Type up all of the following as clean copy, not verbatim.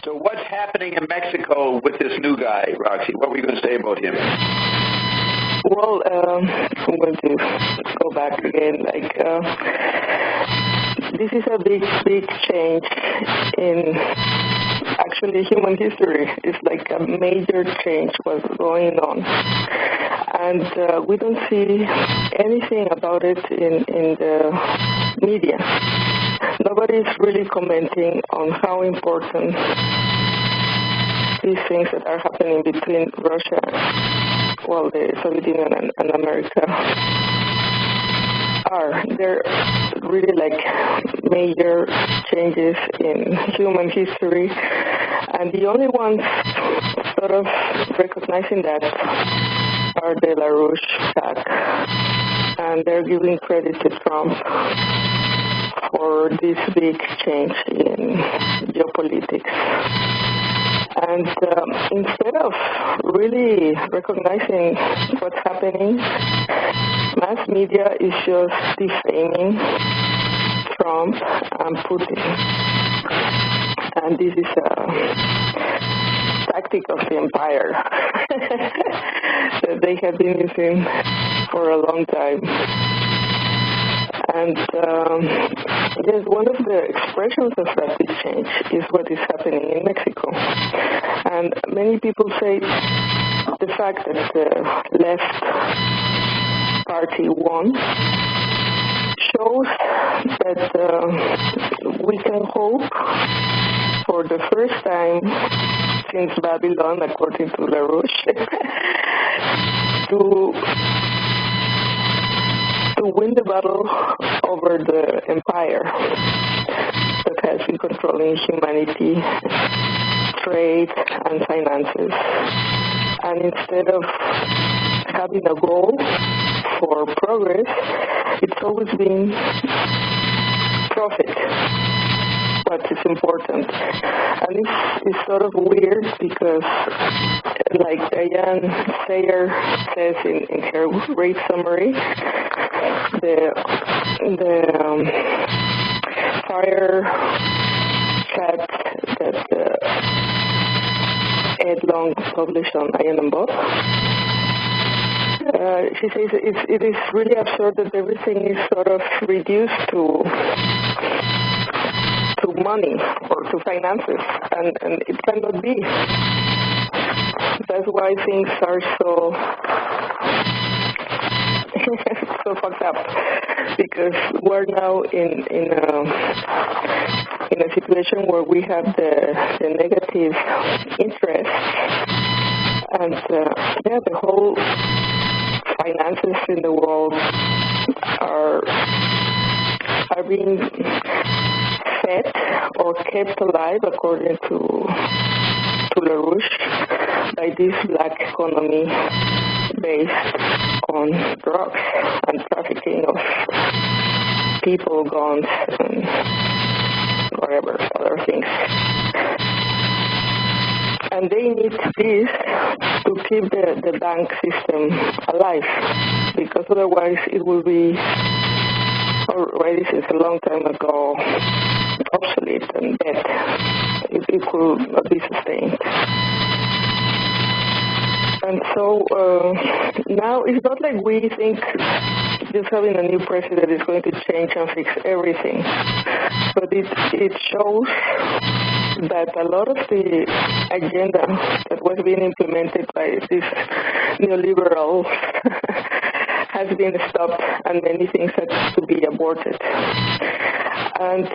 So what's happening in Mexico with this new guy, Roxy? What were you going to say about him? Well, I'm going to go back again. This is a big change in actually human history. It's like a major change what's going on. And we don't see anything about it in the media. Nobody's really commenting on how important these things that are happening between Russia, the Soviet Union and America are. They're really like major changes in human history, and the only ones sort of recognizing that are the LaRouche pack, and they're giving credit to Trump for this big change in geopolitics. And instead of really recognizing what's happening, mass media is just defaming Trump and Putin. And this is a tactic of the empire that they have been using for a long time. And yes, one of the expressions of that big change is what is happening in Mexico. And many people say the fact that the left party won shows that we can hope for the first time since Babylon, according to LaRouche, to win the battle over the empire that has been controlling humanity, trade, and finances. And instead of having a goal for progress, it's always been profit, what is important. And it's sort of weird because, like Diane Sayer says in her great summary, the fire chat that Ed Long published on Iron and Bob. She says it is really absurd that everything is sort of reduced to money or to finances, and it cannot be. That's why things are so fucked up, because we're now in a situation where we have the negative interest, and the whole finances in the world are being fed or kept alive, according to LaRouche, by this black economy based on drugs and trafficking of people, guns, and whatever other things. And they need this to keep the bank system alive, because otherwise it will be already since a long time ago obsolete and dead. It could not be sustained. And so now it's not like we think just having a new president is going to change and fix everything. But it shows that a lot of the agenda that was being implemented by this neoliberal has been stopped, and many things had to be aborted. And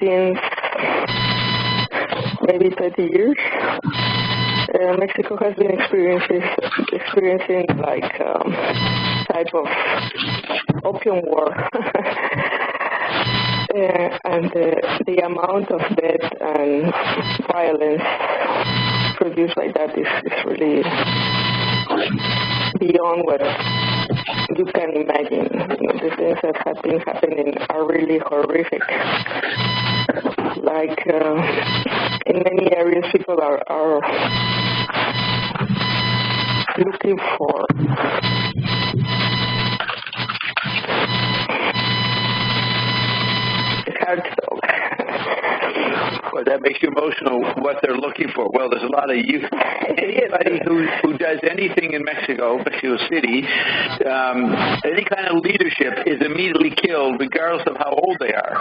since maybe 30 years, Mexico has been experiencing like type of opium war. And the amount of death and violence produced by that is really beyond what you can imagine. The things that have been happening are really horrific. Like in many areas, people are looking for Well, that makes you emotional, what they're looking for. Well, there's a lot of youth. Anybody who does anything in Mexico City, any kind of leadership is immediately killed, regardless of how old they are.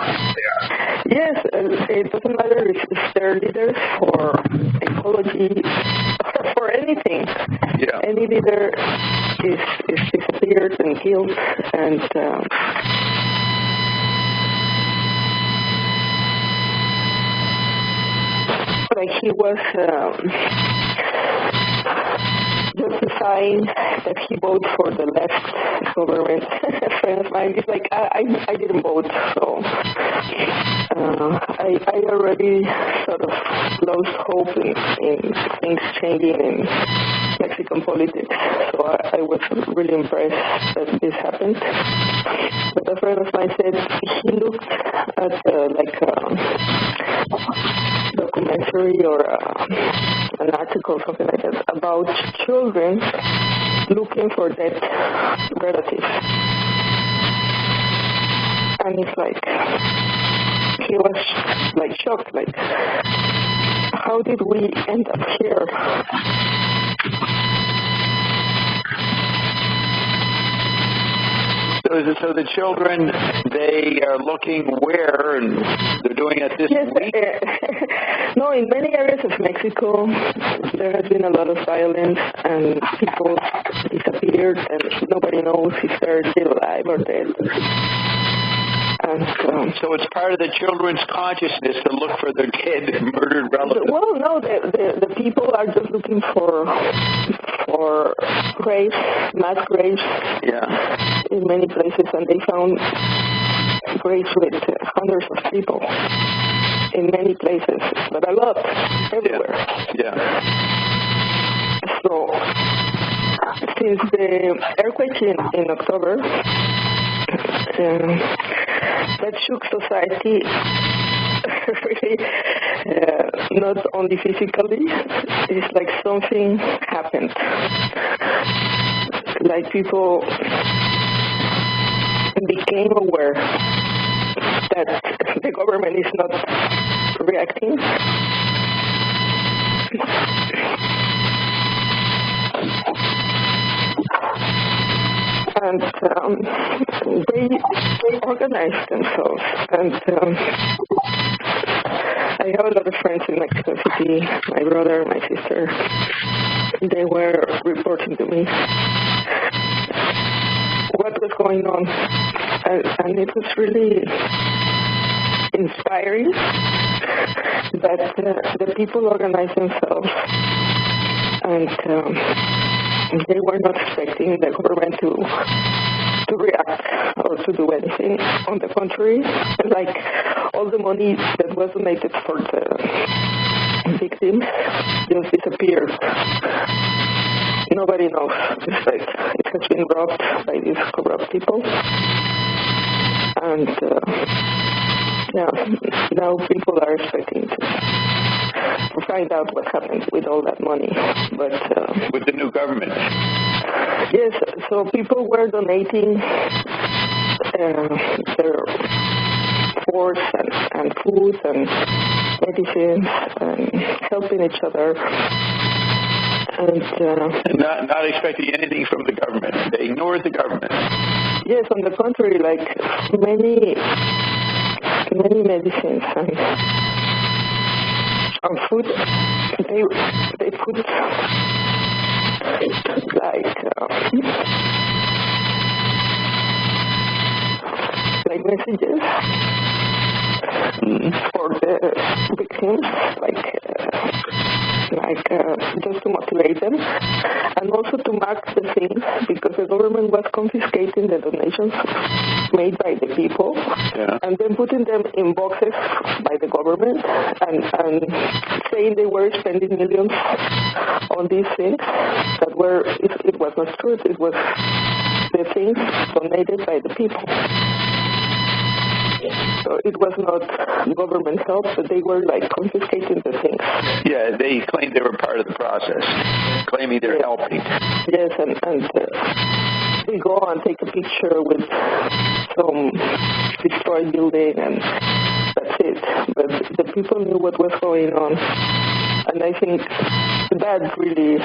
Yes, it doesn't matter if they're leaders for ecology or for anything. Yeah. Any leader is disappeared and killed, and like he was justifying that he voted for the left government. A friend of mine is like, I didn't vote, so I already sort of lost hope in things changing in Mexican politics. So I was really impressed that this happened. But a friend of mine said he looked at like a documentary or an article, something like that, about children looking for dead relatives. And it's like, he was like shocked, like, how did we end up here? So the children, they are looking where, and they're doing it this week? No, in many areas of Mexico, there has been a lot of violence, and people disappeared, and nobody knows if they're still alive or dead. And, so it's part of the children's consciousness to look for their dead, murdered relatives. Well, no, the people are just looking for graves, mass graves, in many places, and they found graves with hundreds of people in many places, but a lot everywhere. Yeah. So since the earthquake in October, that shook society really, not only physically, it's like something happened. Like people became aware that the government is not reacting. And they organized themselves. And I have a lot of friends in Mexico City, my brother, my sister. They were reporting to me what was going on. And it was really inspiring that the people organized themselves, and they were not expecting the government to react or to do anything. On the contrary, like all the money that was donated for the victims just disappeared. Nobody knows. It's like it has been robbed by these corrupt people. And now people are expecting to find out what happened with all that money. But with the new government. Yes, so people were donating their force and food and medicines and helping each other. And not expecting anything from the government. They ignored the government. Yes, on the contrary, like many medicines and food, they put like messages for the victims, just to motivate them, and also to mark the things, because the government was confiscating the donations made by the people, and then putting them in boxes by the government, and saying they were spending millions on these things that were, it was not true, it was the things donated by the people. So it was not government help, but they were like confiscating the things. Yeah, they claimed they were part of the process, claiming they're helping. Yes, and they go and take a picture with some destroyed building and that that's it. But the people knew what was going on. And I think that really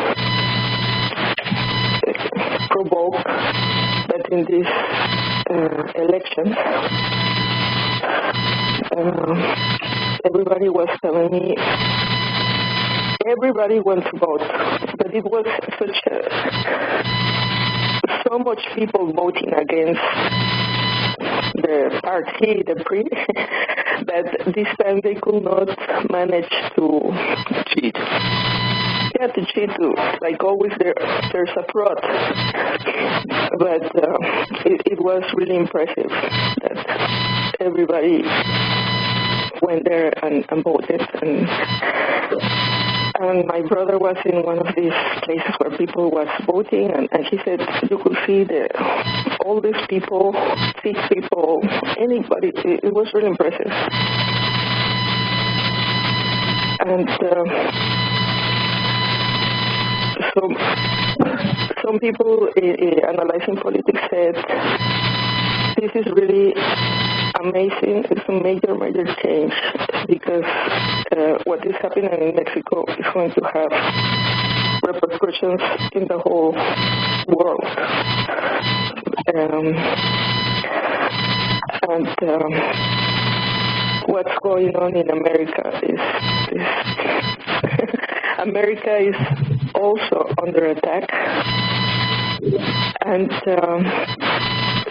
provoked that in this election, everybody was telling me everybody wants to vote, but it was so much people voting against the party, the PRI, that this time they could not manage to cheat. Yeah, to cheat. Like always, there's a fraud. But it was really impressive that everybody went there and voted. And my brother was in one of these places where people was voting, and he said you could see all these people, sick people, anybody. It was really impressive. And some people analyzing politics said this is really amazing. It's a major, major change because what is happening in Mexico is going to have repercussions in the whole world. What's going on in America is America is also under attack, and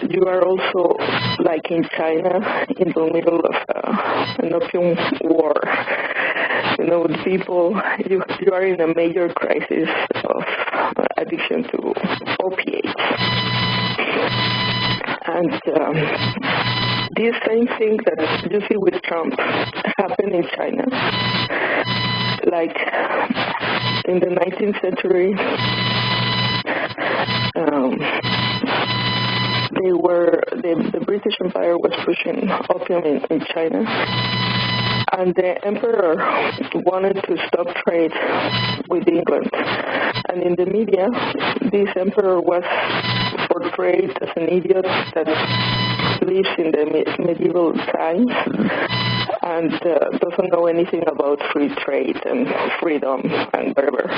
you are also, like in China, in the middle of an opium war. You know, the people, you are in a major crisis of addiction to opiates. And this same thing that you see with Trump happened in China. Like in the 19th century, the British Empire was pushing opium in China, and the emperor wanted to stop trade with England. And in the media, this emperor was portrayed as an idiot that lives in the medieval times and doesn't know anything about free trade and freedom and whatever.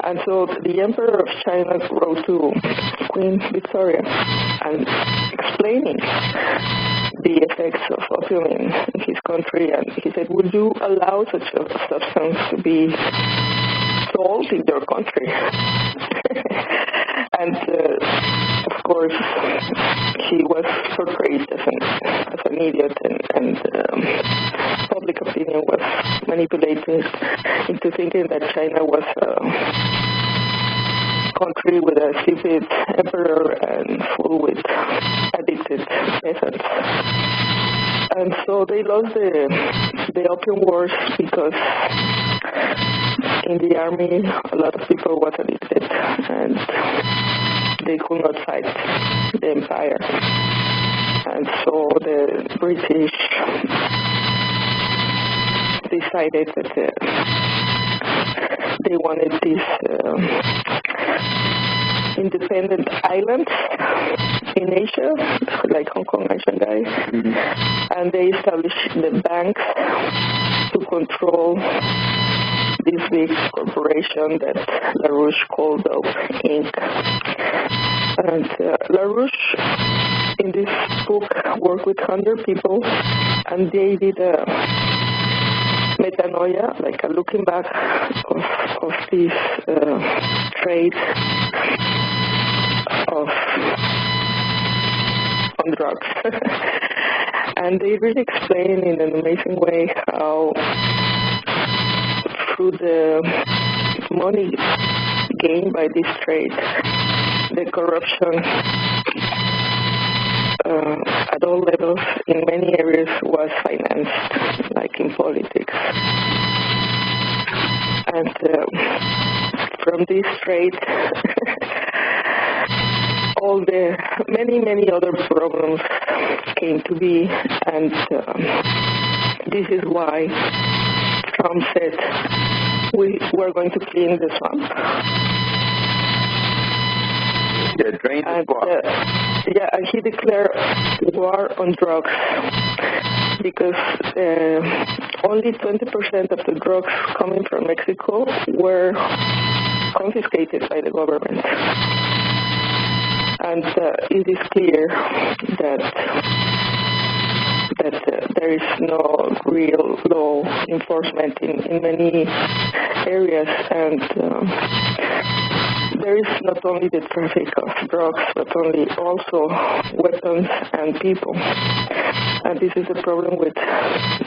And so the emperor of China wrote to Queen Victoria and explaining the effects of opium in his country, and he said, would you allow such a substance to be sold in your country? And of course he was portrayed as an idiot, and public opinion was manipulated into thinking that China was country with a stupid emperor and full with addicted peasants. And so they lost the opium wars because in the army a lot of people was addicted and they could not fight the empire. And so the British decided that they wanted these independent islands in Asia, like Hong Kong and Shanghai, and they established the banks to control this big corporation that LaRouche called Dobbs, Inc. And LaRouche, in this book, worked with 100 people, and they did a metanoia, like a looking back of this trade on drugs. And they really explain in an amazing way how through the money gained by this trade, the corruption at all levels in many areas was financed, like in politics. And from this trade, all the many other problems came to be, and this is why Trump said we're going to clean the swamp. Yeah, drain the swamp. And he declared war on drugs. because only 20% of the drugs coming from Mexico were confiscated by the government. And it is clear that there is no real law enforcement in many areas, and there is not only the traffic of drugs, but also weapons and people. And this is the problem with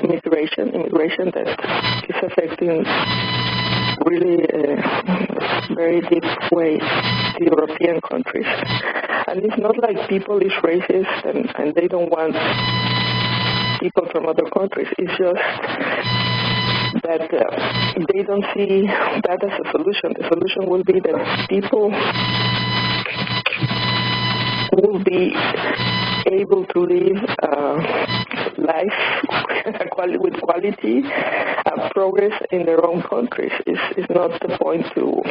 immigration that is affecting really very deep way to European countries. And it's not like people is racist and they don't want people from other countries. It's just that they don't see that as a solution. The solution will be that people will be able to live life with quality and progress in their own countries. Is not the point to,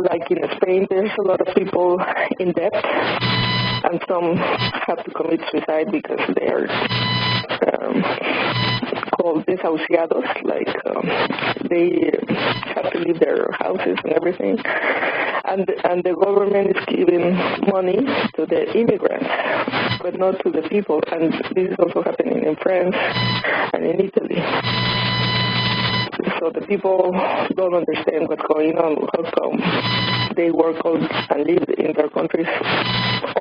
like in Spain, there's a lot of people in debt, and some have to commit suicide because they are called desahuciados, like they have to leave their houses and everything. And the government is giving money to the immigrants, but not to the people. And this is also happening in France and in Italy. So the people don't understand what's going on. How come they work and live in their countries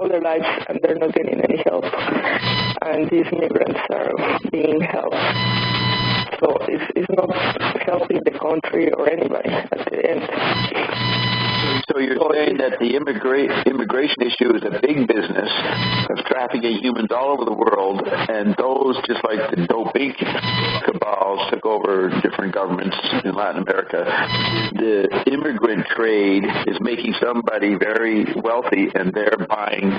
all their lives and they're not getting any help? And these migrants are being helped. So it's not helping the country or anybody at the end. So you're saying that the immigration issue is a big business of trafficking humans all over the world, and those, just like the doping cabals took over different governments in Latin America, the immigrant trade is making somebody very wealthy, and they're buying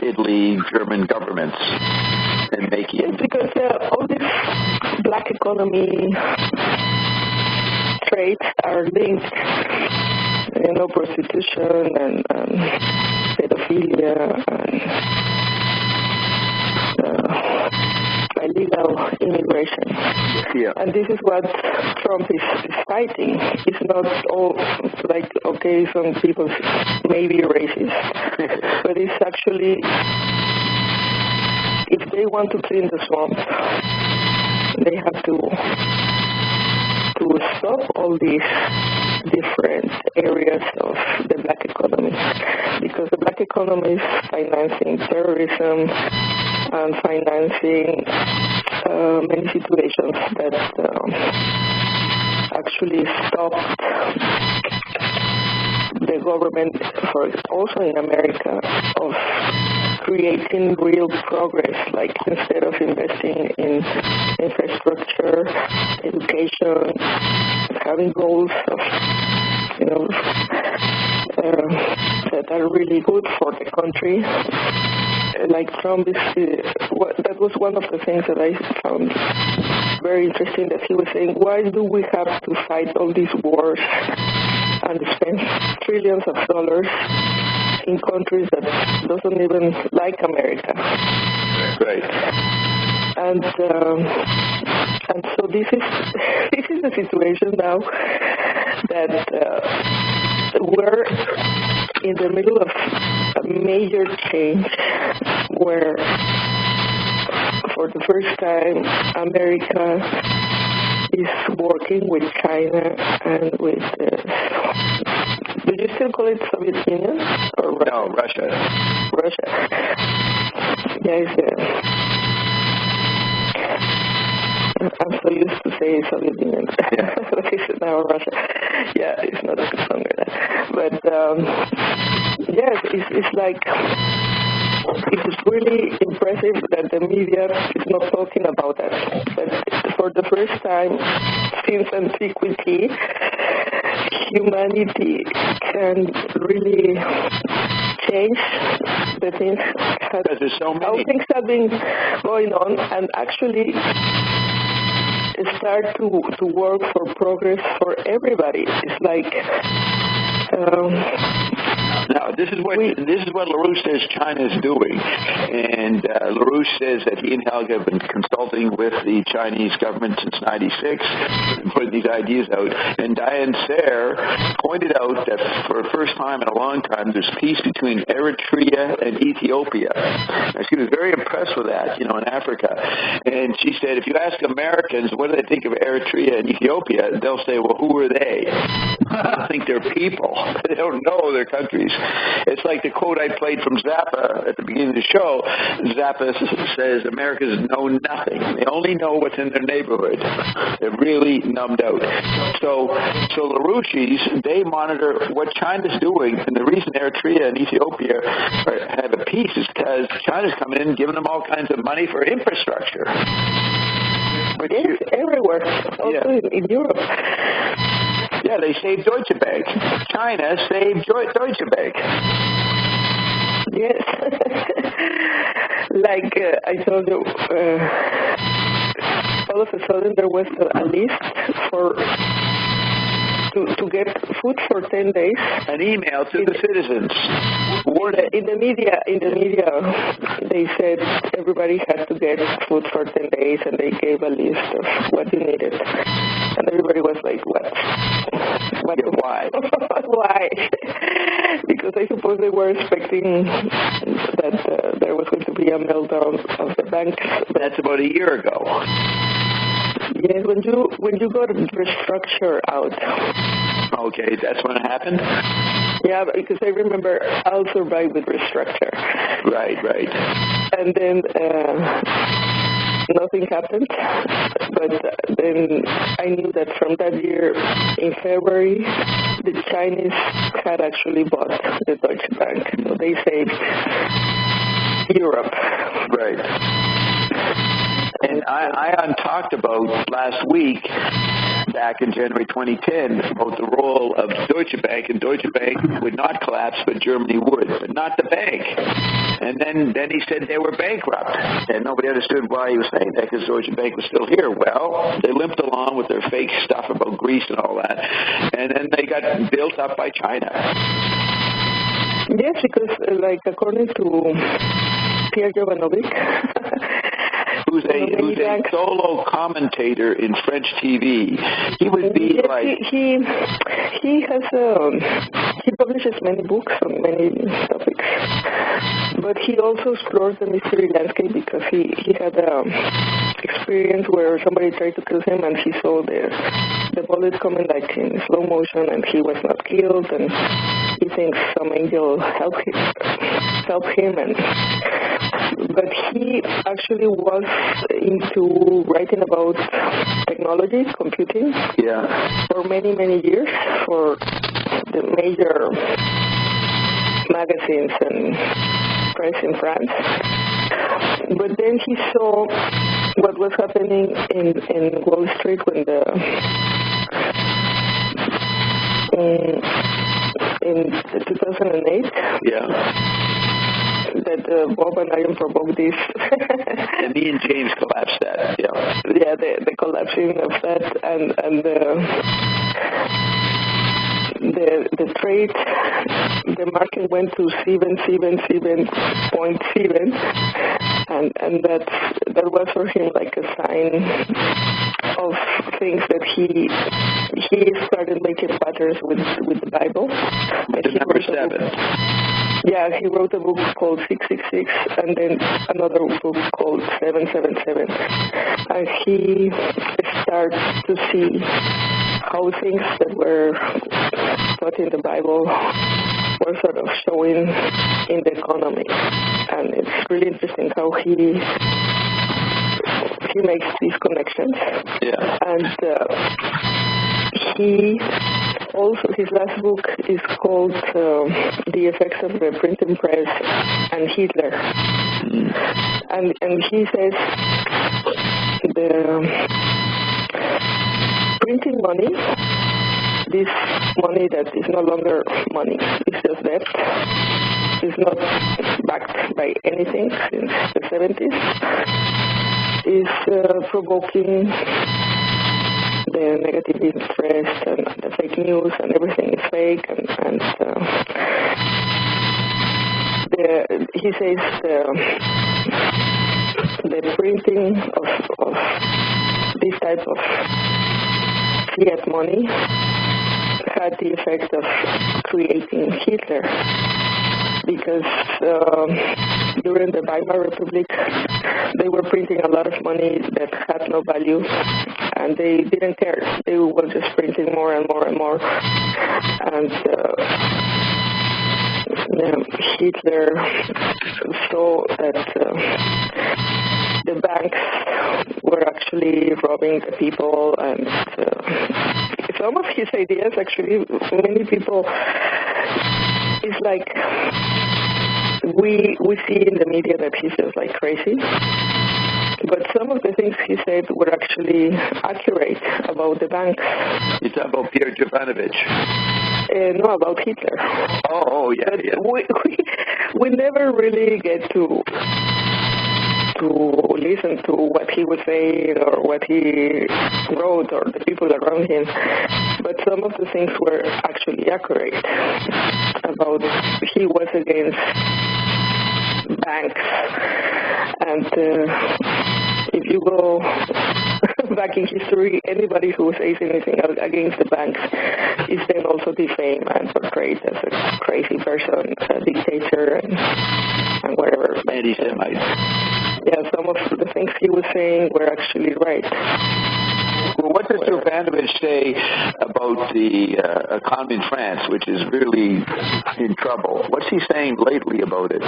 Italy, German governments and making... Yes, because all this black economy trades are linked. Prostitution and pedophilia and illegal immigration. Yeah. And this is what Trump is fighting. It's not all like, okay, some people may be racist, but it's actually, if they want to clean the swamp, they have to stop all these different areas of the black economy, because the black economy is financing terrorism and financing many situations that actually stopped the government, also in America, of creating real progress, like instead of investing in infrastructure, education, having goals of, that are really good for the country. Like Trump that was one of the things that I found very interesting, that he was saying, why do we have to fight all these wars and spend trillions of dollars in countries that doesn't even like America? Right. And so this is the situation now, that we're in the middle of a major change where, for the first time, America is working with China and with, do you still call it Soviet Union? Or Russia? No, Russia. Russia. Yeah, I'm so used to saying Soviet Union. Yeah. But it's now Russia. Yeah, it's not longer that. But yes, it's like, it's really impressive that the media is not talking about that. But for the first time since antiquity, humanity can really change the things. Because there's so many. How things have been going on, and actually start to work for progress for everybody. It's like No, this is what LaRouche says China is doing, and LaRouche says that he and Helga have been consulting with the Chinese government since '96, putting these ideas out. And Diane Sayre pointed out that for the first time in a long time, there's peace between Eritrea and Ethiopia. And she was very impressed with that, in Africa. And she said, if you ask Americans what do they think of Eritrea and Ethiopia, they'll say, well, who are they? I don't think they're people. They don't know their countries. It's like the quote I played from Zappa at the beginning of the show. Zappa says Americans know nothing. They only know what's in their neighborhood. They're really numbed out. So LaRouche's, they monitor what China's doing, and the reason Eritrea and Ethiopia have a peace is because China's coming in and giving them all kinds of money for infrastructure. But yes, everywhere, also in Europe. Yeah, they saved Deutsche Bank. China saved Deutsche Bank. Yes. Like I told you, all of a sudden there was a list for to get food for 10 days. An email to the citizens. In the media, they said everybody had to get food for 10 days, and they gave a list of what you needed. And everybody was like, what? Why? Why? Because I suppose they were expecting that there was going to be a meltdown of the banks. That's about a year ago. Yes, when you got restructure out. Okay, that's when it happened? Yeah, because I remember I'll survive with restructure. Right. And then nothing happened. But then I knew that from that year, in February, the Chinese had actually bought the Deutsche Bank. So they saved Europe. Right. And I talked about last week, back in January 2010, about the role of Deutsche Bank, and Deutsche Bank would not collapse, but Germany would, but not the bank. And then he said they were bankrupt, and nobody understood why he was saying that, because Deutsche Bank was still here. Well, they limped along with their fake stuff about Greece and all that, and then they got built up by China. Yes, because according to Pierre Jovanovic, who's a solo commentator in French TV. He would be he has he publishes many books on many topics, but he also explores the mystery landscape because he had experience where somebody tried to kill him and he saw the bullet coming like in slow motion and he was not killed, and he thinks some angel helped him but he actually was into writing about technology, computing, for many, many years for the major magazines and press in France. But then he saw what was happening in Wall Street when in 2008. That Bob and I provoked this. And me and James collapsed that. Yeah, the collapsing of that and the trade, the market went to 777.7, and that was for him like a sign of things that he started making patterns with the Bible. The number 7. Yeah, he wrote a book called 666 and then another book called 777. And he starts to see how things that were taught in the Bible were sort of showing in the economy. And it's really interesting how he makes these connections. Yeah. And he also, his last book is called The Effects of the Printing Press and Hitler. And he says the printing money, this money that is no longer money, it's just debt, is not backed by anything since the 70s, is provoking the negative interest and the fake news and everything is fake and he says the printing of this type of fiat money had the effect of creating Hitler, because during the Weimar Republic they were printing a lot of money that had no value, and they didn't care. They were just printing more and more and more, and Hitler saw that the banks were actually robbing the people, and some of his ideas, actually, many people, it's like we see in the media that he's just like crazy. But some of the things he said were actually accurate about the banks. You talk about Pierre Jovanovich? No, about Hitler. Oh, yeah, yeah. We never really get to listen to what he was saying or what he wrote or the people around him. But some of the things were actually accurate about he was against banks. And if you go back in history, anybody who says anything against the banks is then also defamed and portrayed as a crazy person, a dictator, and whatever. Anti-Semite. Yeah, some of the things he was saying were actually right. Well, what does Jovanovich say about the economy in France, which is really in trouble? What's he saying lately about it?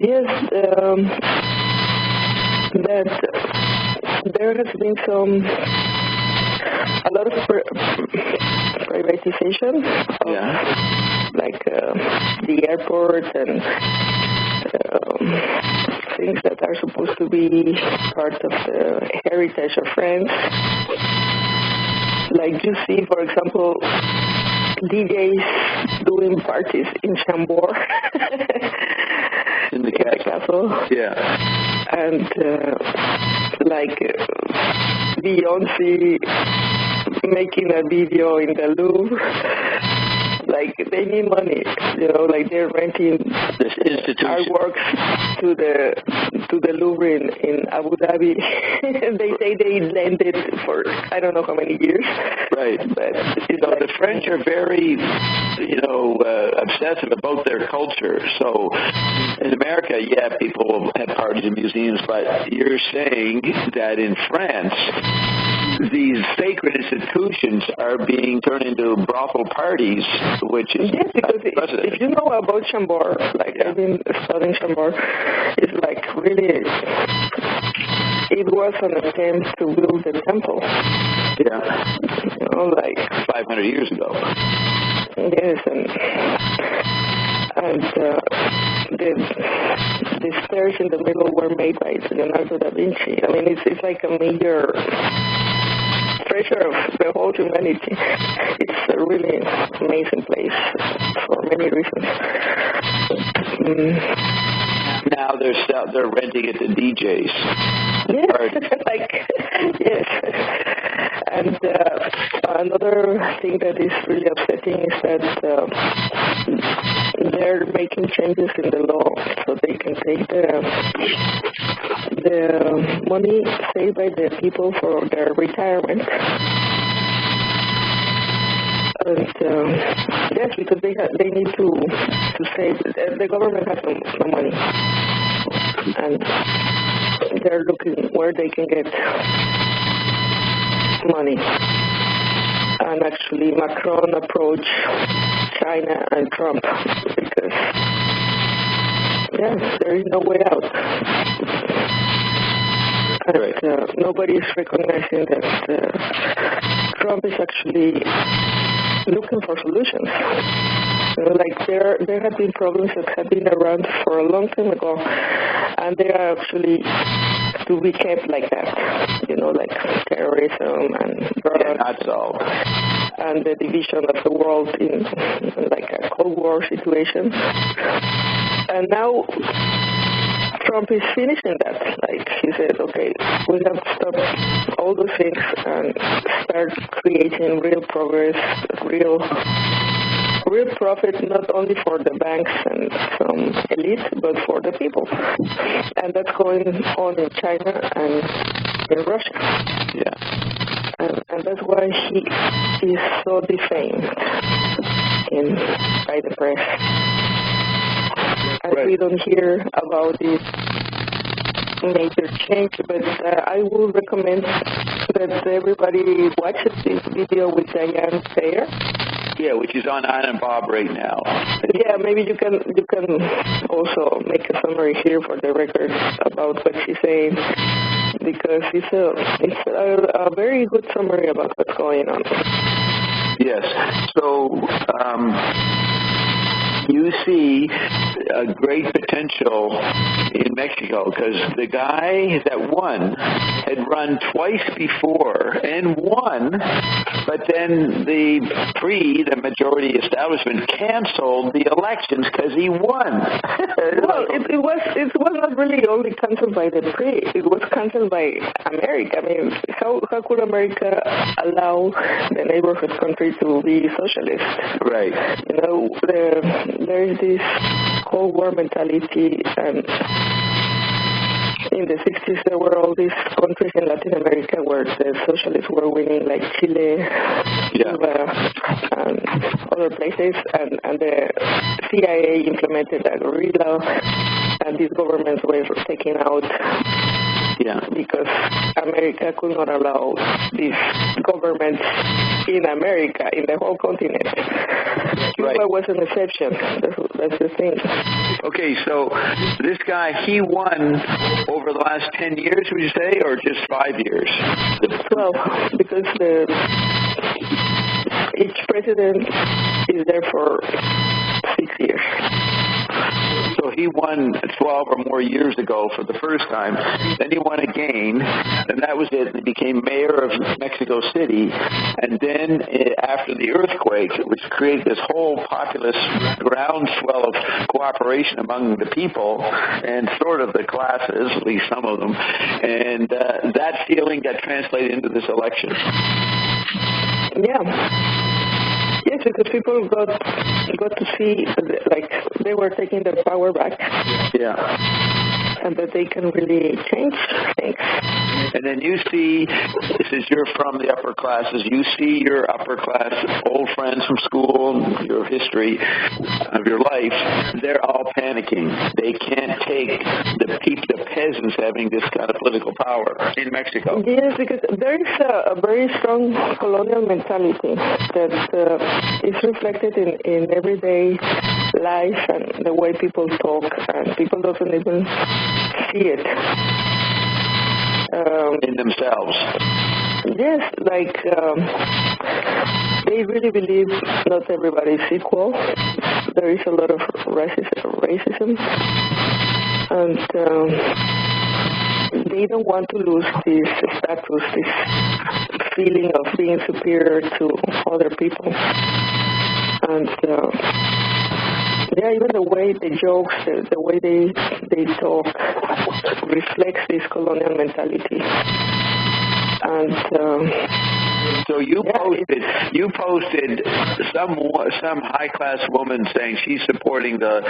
Yes, that there has been a lot of privatization of, like the airport and things that are supposed to be part of the heritage of France. Like you see, for example, DJs doing parties in Chambord. In the castle. Yeah. And like Beyonce making a video in the Louvre. Like they need money, like they're renting this institution artworks to the Louvre in Abu Dhabi. They say they lend it for I don't know how many years. Right, but the French are very, obsessive about their culture. So in America, people will have parties in museums, but you're saying that in France, these sacred institutions are being turned into brothel parties, which is because if you know about Chambord, I've been studying Chambord, it's like really, it was an attempt to build the temple. Yeah. 500 years ago. Yes, and the stairs in the middle were made by Leonardo da Vinci. I mean, it's like a major treasure of the whole humanity. It's a really amazing place for many reasons. Now they're renting it to DJs. Yes, yes. And another thing that is really upsetting is that they're making changes in the law so they can take the money saved by the people for their retirement. And yes, because they need to save. The government has no money, and they're looking where they can get money. And actually, Macron approached China and Trump because there is no way out. And nobody is recognizing that Trump is actually looking for solutions. There have been problems that have been around for a long time ago, and they are actually to be kept like that, like terrorism and drugs, not solved, and the division of the world in like a Cold War situation. And now Trump is finishing that. He said, okay, we have to stop all those things and start creating real progress, real real profit not only for the banks and some elite, but for the people. And that's going on in China and in Russia. Yeah. And that's why he is so defamed by the press. And we don't hear about this major change, but I would recommend that everybody watches this video with Diane Thayer. Yeah, which is on Ann and Bob right now. Yeah, maybe you can also make a summary here for the record about what she's saying, because it's a very good summary about what's going on. Yes. So you see a great potential in Mexico, because the guy that won had run twice before and won, but then the majority establishment canceled the elections because he won. Well, it was not really only canceled by the PRI. It was canceled by America. I mean, how could America allow the neighborhood country to be socialist? Right. You know, there is this Cold War mentality, and in the 60s there were all these countries in Latin America where the socialists were winning, like Chile, Cuba, and other places, and the CIA implemented a guerrilla, and these governments were taken out because America could not allow these governments in America, in the whole continent. Cuba was an exception. That's the thing. Okay, so this guy, he won over the last 10 years, would you say, or just 5 years? Well, because each president is there for 6 years. So he won 12 or more years ago for the first time. Then he won again, and that was it. He became mayor of Mexico City. And then after the earthquake, which created this whole populist groundswell of cooperation among the people and sort of the classes, at least some of them, and that feeling got translated into this election. Yeah. Yes, because people got to see, like, they were taking their power back. Yeah. And that they can really change things. And then you see, since you're from the upper classes, you see your upper class old friends from school, your history of your life, they're all panicking. They can't take the peasants having this kind of political power in Mexico. Yes, because there is a very strong colonial mentality that is reflected in everyday life and the way people talk, and people doesn't even see it. In themselves. Yes, like they really believe not everybody is equal. There is a lot of racism, and they don't want to lose this status, this feeling of being superior to other people. And even the way they joke, the way they talk reflects this colonial mentality. And so you posted some high class woman saying she's supporting the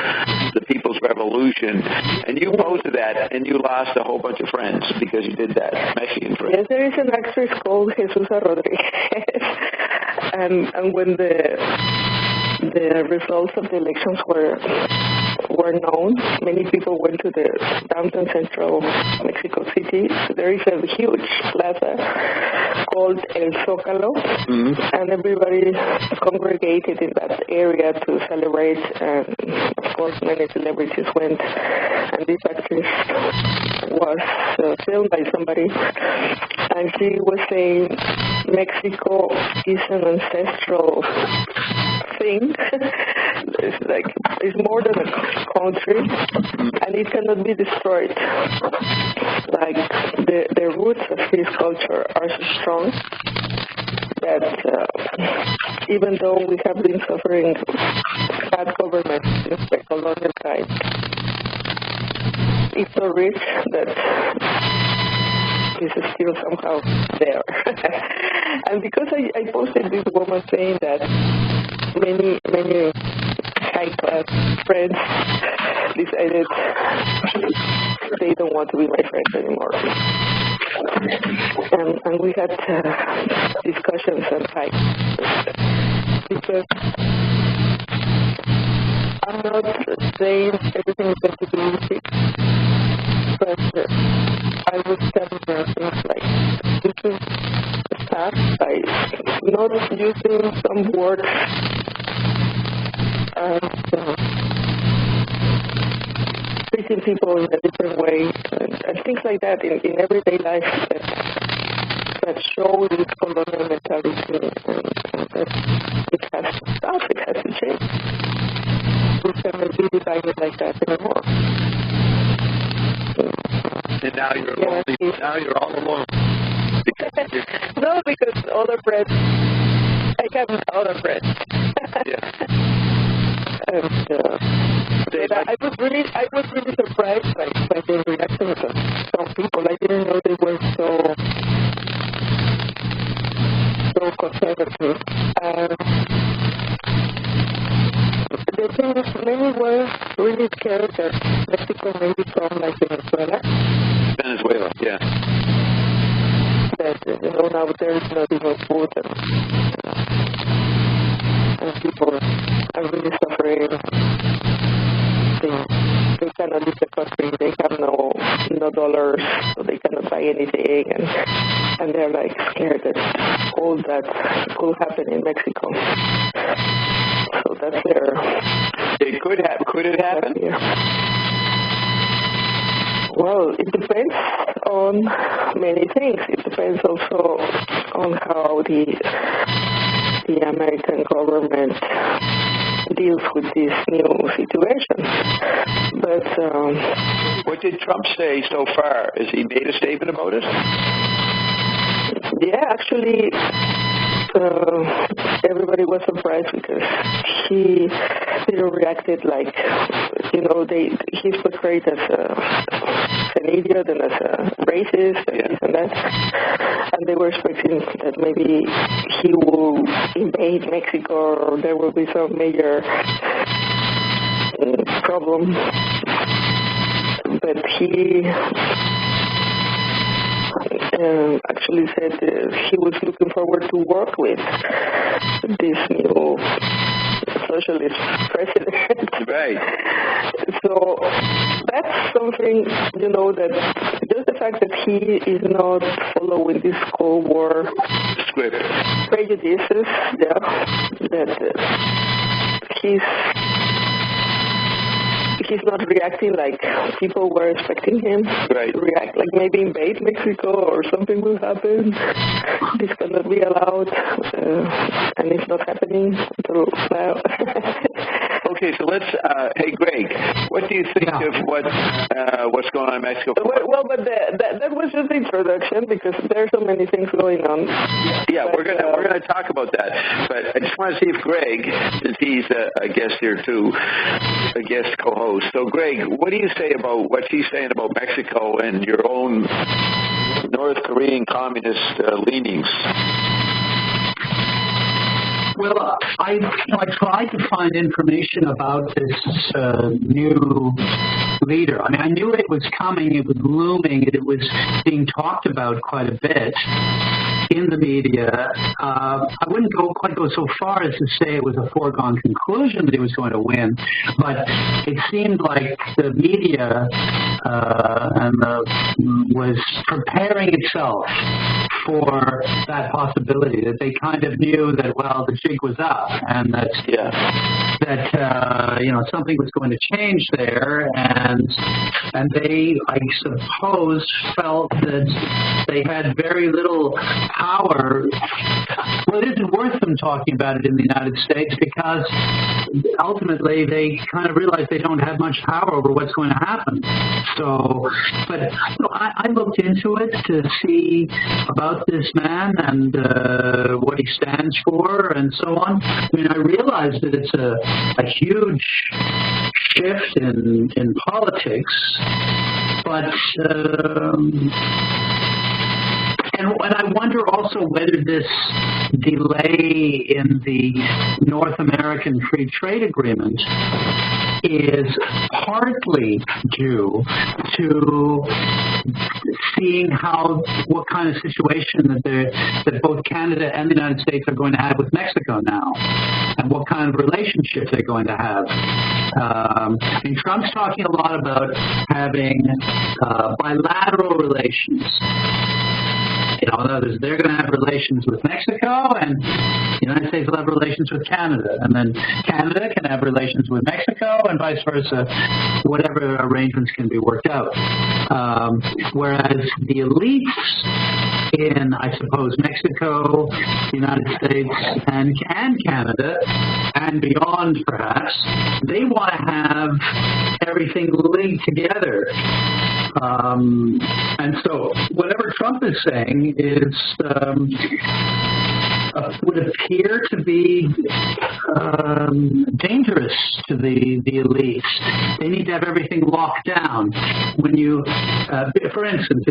People's Revolution, and you posted that, and you lost a whole bunch of friends because you did that, Mexican friends. Yes, there is an actress called Jesusa Rodriguez, and when the results of the elections were known, many people went to the downtown central Mexico City. There is a huge plaza called El Zócalo, and everybody congregated in that area to celebrate, and of course many celebrities went, and this actress was filmed by somebody, and she was saying Mexico is an ancestral thing. It's more than a country, and it cannot be destroyed. Like the roots of his culture are so strong that even though we have been suffering bad government since the colonial time, it's so rich that it's still somehow there. And because I posted this woman saying that many high-class friends decided they don't want to be my friends anymore. And we had discussions and fights because I'm not saying everything is going to be easy, but I was telling them things like, this is start by not using some words and treating people in a different way and things like that in everyday life that show this colonial mentality and that it has to stop, it has to change. We cannot be divided like that anymore. And now you're lonely. Now you're all alone. No, because other friends, I have other friends. Yeah. And I was really surprised by the reaction of some people. I didn't know they were so conservative. The thing is, many were really scared that Mexico may become like Venezuela. Venezuela, yeah. That, now there is not even food and people are really suffering. They cannot leave the country. They have no dollars, so they cannot buy anything, and they're like scared that all that could happen in Mexico. So that's their. It could happen. Could it happen? Well, it depends on many things. It depends also on how the American government deals with this new situation. But what did Trump say so far? Has he made a statement about it? Yeah, actually, everybody was surprised because he reacted like, he's portrayed as an idiot and as a racist and this and that. And they were expecting that maybe he will invade Mexico or there will be some major problem. But he actually said he was looking forward to work with this new socialist president. Right. So that's something, that just the fact that he is not following this Cold War script prejudices, that he's not reacting like people were expecting him to react, like maybe invade Mexico or something will happen. This cannot be allowed, and it's not happening until now. Okay, so let's. Hey, Greg, what do you think of what's going on in Mexico? Well, but that was just the introduction because there are so many things going on. Yeah, we're gonna talk about that. But I just want to see if Greg, since he's a guest here too, a guest co-host. So, Greg, what do you say about what she's saying about Mexico and your own North Korean communist leanings? Well, I tried to find information about this new leader. I mean, I knew it was coming, it was looming, it was being talked about quite a bit in the media. I wouldn't quite go so far as to say it was a foregone conclusion that he was going to win, but it seemed like the media was preparing itself for that possibility, that they kind of knew that, well, the jig was up and that something was going to change there, and they, I suppose, felt that they had very little power. Well, it isn't worth them talking about it in the United States because ultimately they kind of realize they don't have much power over what's going to happen. So, but I looked into it to see about this man and what he stands for and so on. I mean, I realized that it's a huge shift in politics, but and And I wonder also whether this delay in the North American Free Trade Agreement is partly due to seeing what kind of situation that both Canada and the United States are going to have with Mexico now, and what kind of relationship they're going to have. And Trump's talking a lot about having bilateral relations. In other words, they're going to have relations with Mexico, and the United States will have relations with Canada. And then Canada can have relations with Mexico, and vice versa, whatever arrangements can be worked out. Whereas the elites in, I suppose, Mexico, the United States, and Canada, and beyond perhaps, they want to have everything linked together. And so whatever Trump is saying would appear to be dangerous to the elites. They need to have everything locked down. When you, for instance,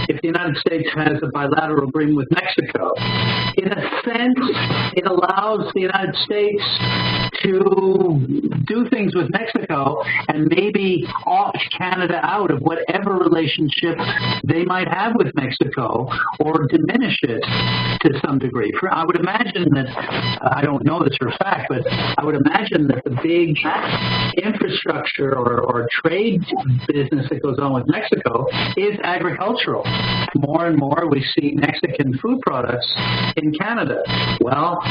if the United States has a bilateral agreement with Mexico, in a sense, it allows the United States to do things with Mexico and maybe opt Canada out of whatever relationship they might have with Mexico, or diminish it to some degree. I would imagine that, I don't know this for a fact, but I would imagine that the big infrastructure or trade business that goes on with Mexico is agricultural. More and more we see Mexican food products in Canada. Well,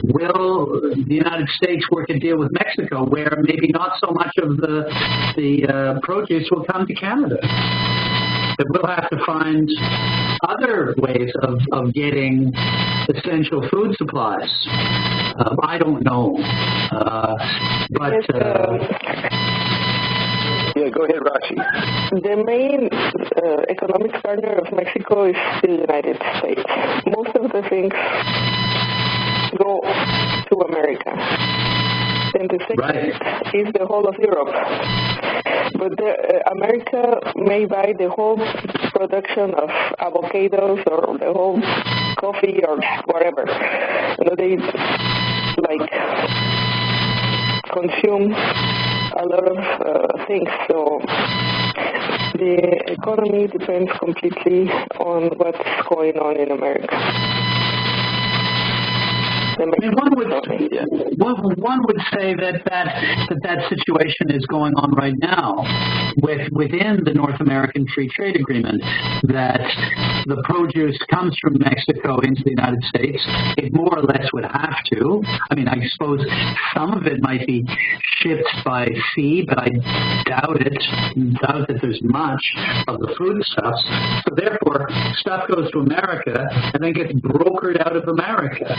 will the United States work a deal with Mexico where maybe not so much of the produce will come to Canada? That we'll have to find other ways of getting essential food supplies. I don't know. Yeah, go ahead, Roxy. The main economic partner of Mexico is the United States. Most of the things go to America. And the second is the whole of Europe. But America may buy the whole production of avocados or the whole coffee or whatever. They consume a lot of things. So the economy depends completely on what's going on in America. I mean, one would say that situation is going on right now within the North American Free Trade Agreement, that the produce comes from Mexico into the United States. It more or less would have to. I mean, I suppose some of it might be shipped by sea, but I doubt that there's much of the food stuff. So therefore, stuff goes to America and then gets brokered out of America.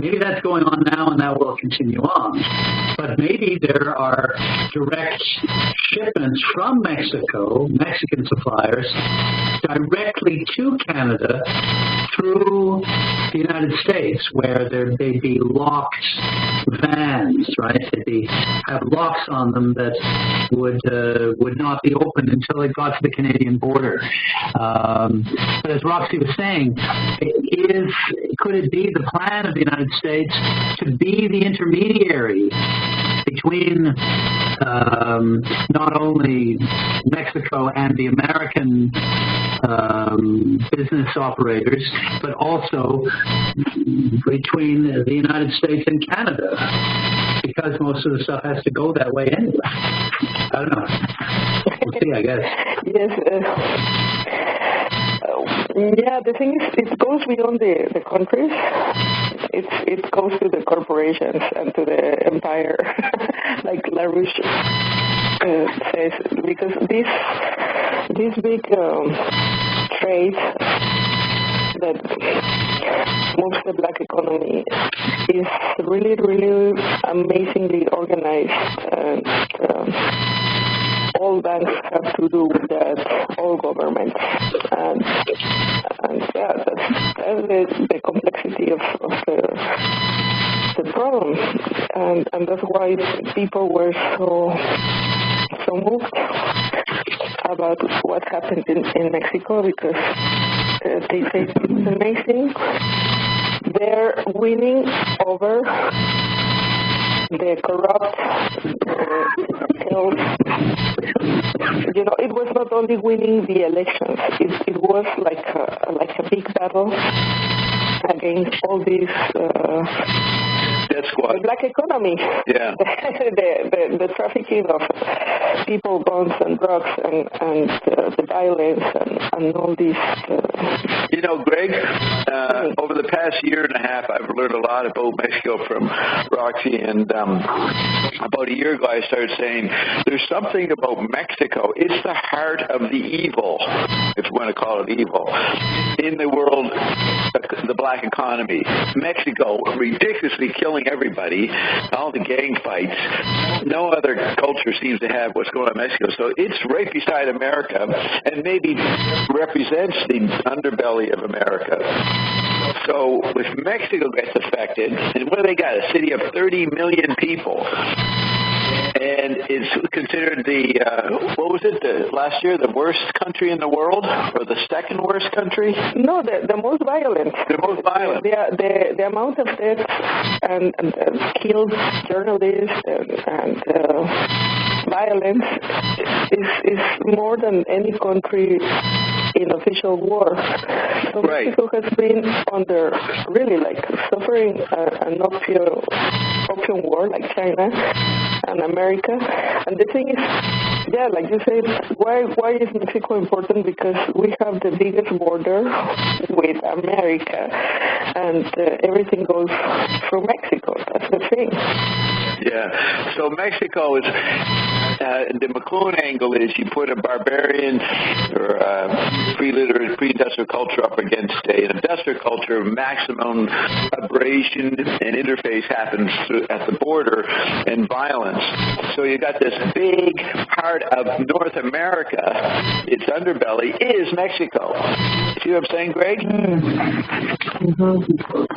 Maybe that's going on now, and that will continue on. But maybe there are direct shipments from Mexico, Mexican suppliers, directly to Canada through the United States, where they'd be locked vans, right? They'd have locks on them that would not be opened until it got to the Canadian border. But as Roxy was saying, could it be the plan of the United States to be the intermediary between not only Mexico and the American business operators, but also between the United States and Canada, because most of the stuff has to go that way anyway. I don't know. We'll see, I guess. Yes. Yeah, the thing is, it goes beyond the countries. It goes to the corporations and to the empire, like LaRouche says, because this big trade that moves the black economy is really, really amazingly organized. And all banks have to do with that, all governments. And yeah, that's the complexity of the problem. And that's why people were so moved about what happened in Mexico, because they say it's amazing. They're winning over the corrupt it was not only winning the elections, it was like a big battle against all these the black economy, the trafficking of people, guns, and drugs, and the violence, and all these. Greg, over the past year and a half, I've learned a lot about Mexico from Roxy, and about a year ago, I started saying there's something about Mexico. It's the heart of the evil, if you want to call it evil, in the world, the black economy. Mexico, ridiculously killing everybody, all the gang fights. No other culture seems to have what's going on in Mexico. So it's right beside America and maybe represents the underbelly of America. So if Mexico gets affected, and what do they got? A city of 30 million people. And it's considered last year, the worst country in the world, or the second worst country? No, the most violent. The most violent. The amount of deaths and killed journalists and violence is more than any country in official war. So Mexico has been under really suffering an opium war like China and America. And the thing is, like you said, why is Mexico important? Because we have the biggest border with America, and everything goes through Mexico. That's the thing. Yeah. So Mexico is the McLuhan angle is you put a barbarian or pre-industrial culture up against an industrial culture. Maximum abrasion and interface happens at the border and violence. So you got this big part of North America. Its underbelly is Mexico. See what I'm saying, Greg?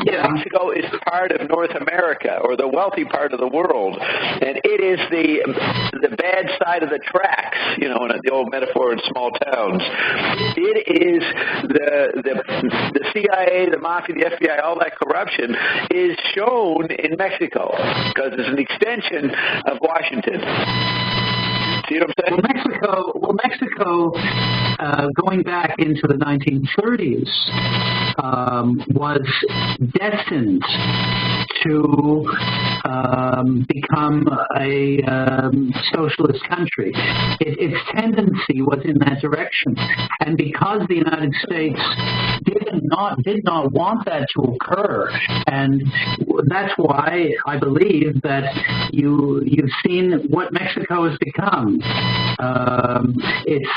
Yeah. Mexico is part of North America, or the wealthy part of the world, and it is the bad side of the tracks. In the old metaphor in small towns. It is the CIA, the mafia, the FBI, all that corruption is shown in Mexico because it's an extension of Washington. See what I'm saying? Mexico, going back into the 1930s, was destined to become a socialist country. Its tendency was in that direction, and because the United States did not want that to occur, and that's why I believe that you've seen what Mexico has become. It's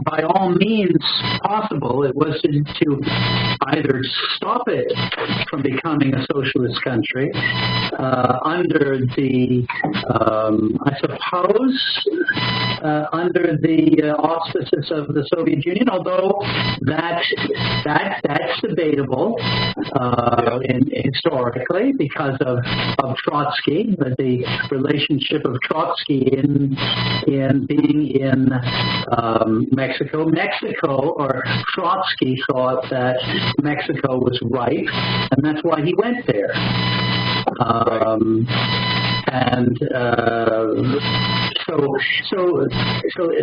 by all means possible. It was to either stop it from becoming a socialist country under the, I suppose, under the auspices of the Soviet Union. Although that's debatable historically because of Trotsky, the relationship of Trotsky in being in Mexico. Mexico, or Trotsky, thought that Mexico was ripe, and that's why he went there. So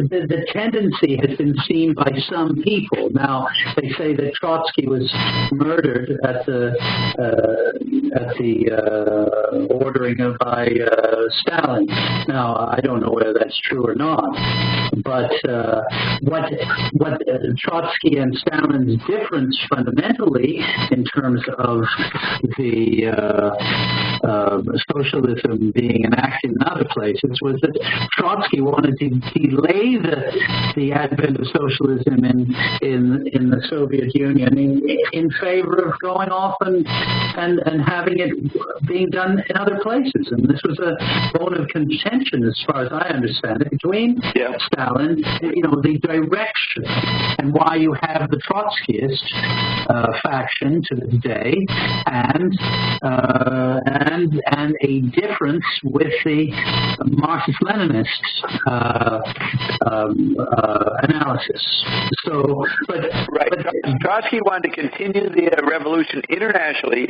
the tendency has been seen by some people. Now they say that Trotsky was murdered at the ordering by Stalin. Now I don't know whether that's true or not, but what Trotsky and Stalin's difference fundamentally in terms of the socialism being enacted in other places was that Trotsky wanted to delay the advent of socialism in the Soviet Union in favor of going off and and having it being done in other places. And this was a bone of contention, as far as I understand it, between Stalin, the direction, and why you have the Trotskyist faction to this day, and a difference with the Marxist-Leninist analysis. So, but Trotsky wanted to continue the revolution internationally,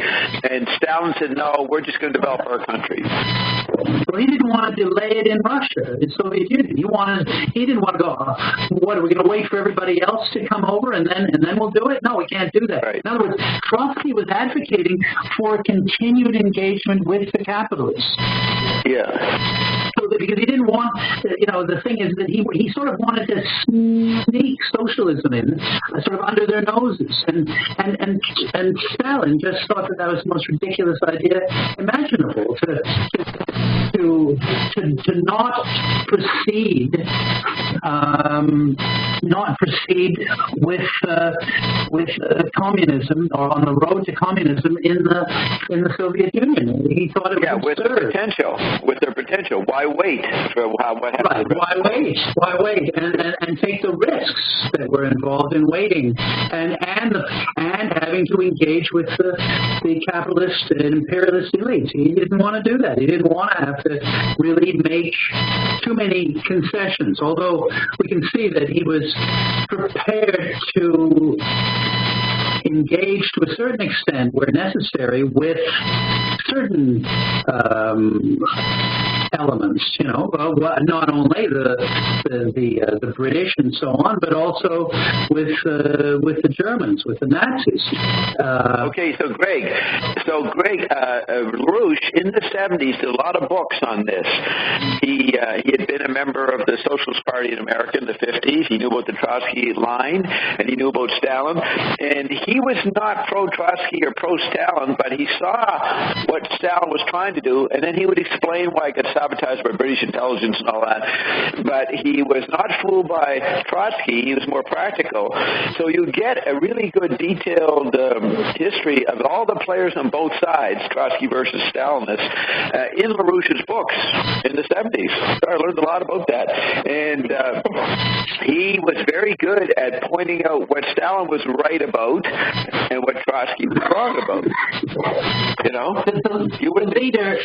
and Stalin said, "No, we're just going to develop our country." Well, he didn't want to delay it in Russia, in Soviet Union. He didn't want to go, what, are we going to wait for everybody else to come over and then we'll do it? No, we can't do that. Right. In other words, Trotsky was advocating for continued engagement with the capitalists. Yeah. So because he didn't want, the thing is that he sort of wanted to sneak socialism in, sort of under their noses, and Stalin just thought that was the most ridiculous idea imaginable to not proceed with communism, or on the road to communism in the Soviet Union. He thought it was absurd. With their potential. Why wait for what happened? Right. Why wait? And take the risks that were involved in waiting, and having to engage with the capitalist and imperialist elites. He didn't want to do that. He didn't want to have to really make too many concessions, although we can see that he was prepared to engage to a certain extent where necessary with certain elements, not only the British and so on, but also with the Germans, with the Nazis. Okay, so Greg, LaRouche in the 70s did a lot of books on this. He had been a member of the Socialist Party in America in the 50s. He knew about the Trotsky line, and he knew about Stalin. And he was not pro-Trotsky or pro-Stalin, but he saw what Stalin was trying to do, and then he would explain why it got sabotaged by British intelligence and all that. But he was not fooled by Trotsky. He was more practical. So you get a really good detailed history of all the players on both sides, Trotsky versus Stalinists, in LaRouche's books in the 70s. So I learned a lot about that. And he was very good at pointing out what Stalin was right about and what Trotsky was wrong about. The leader,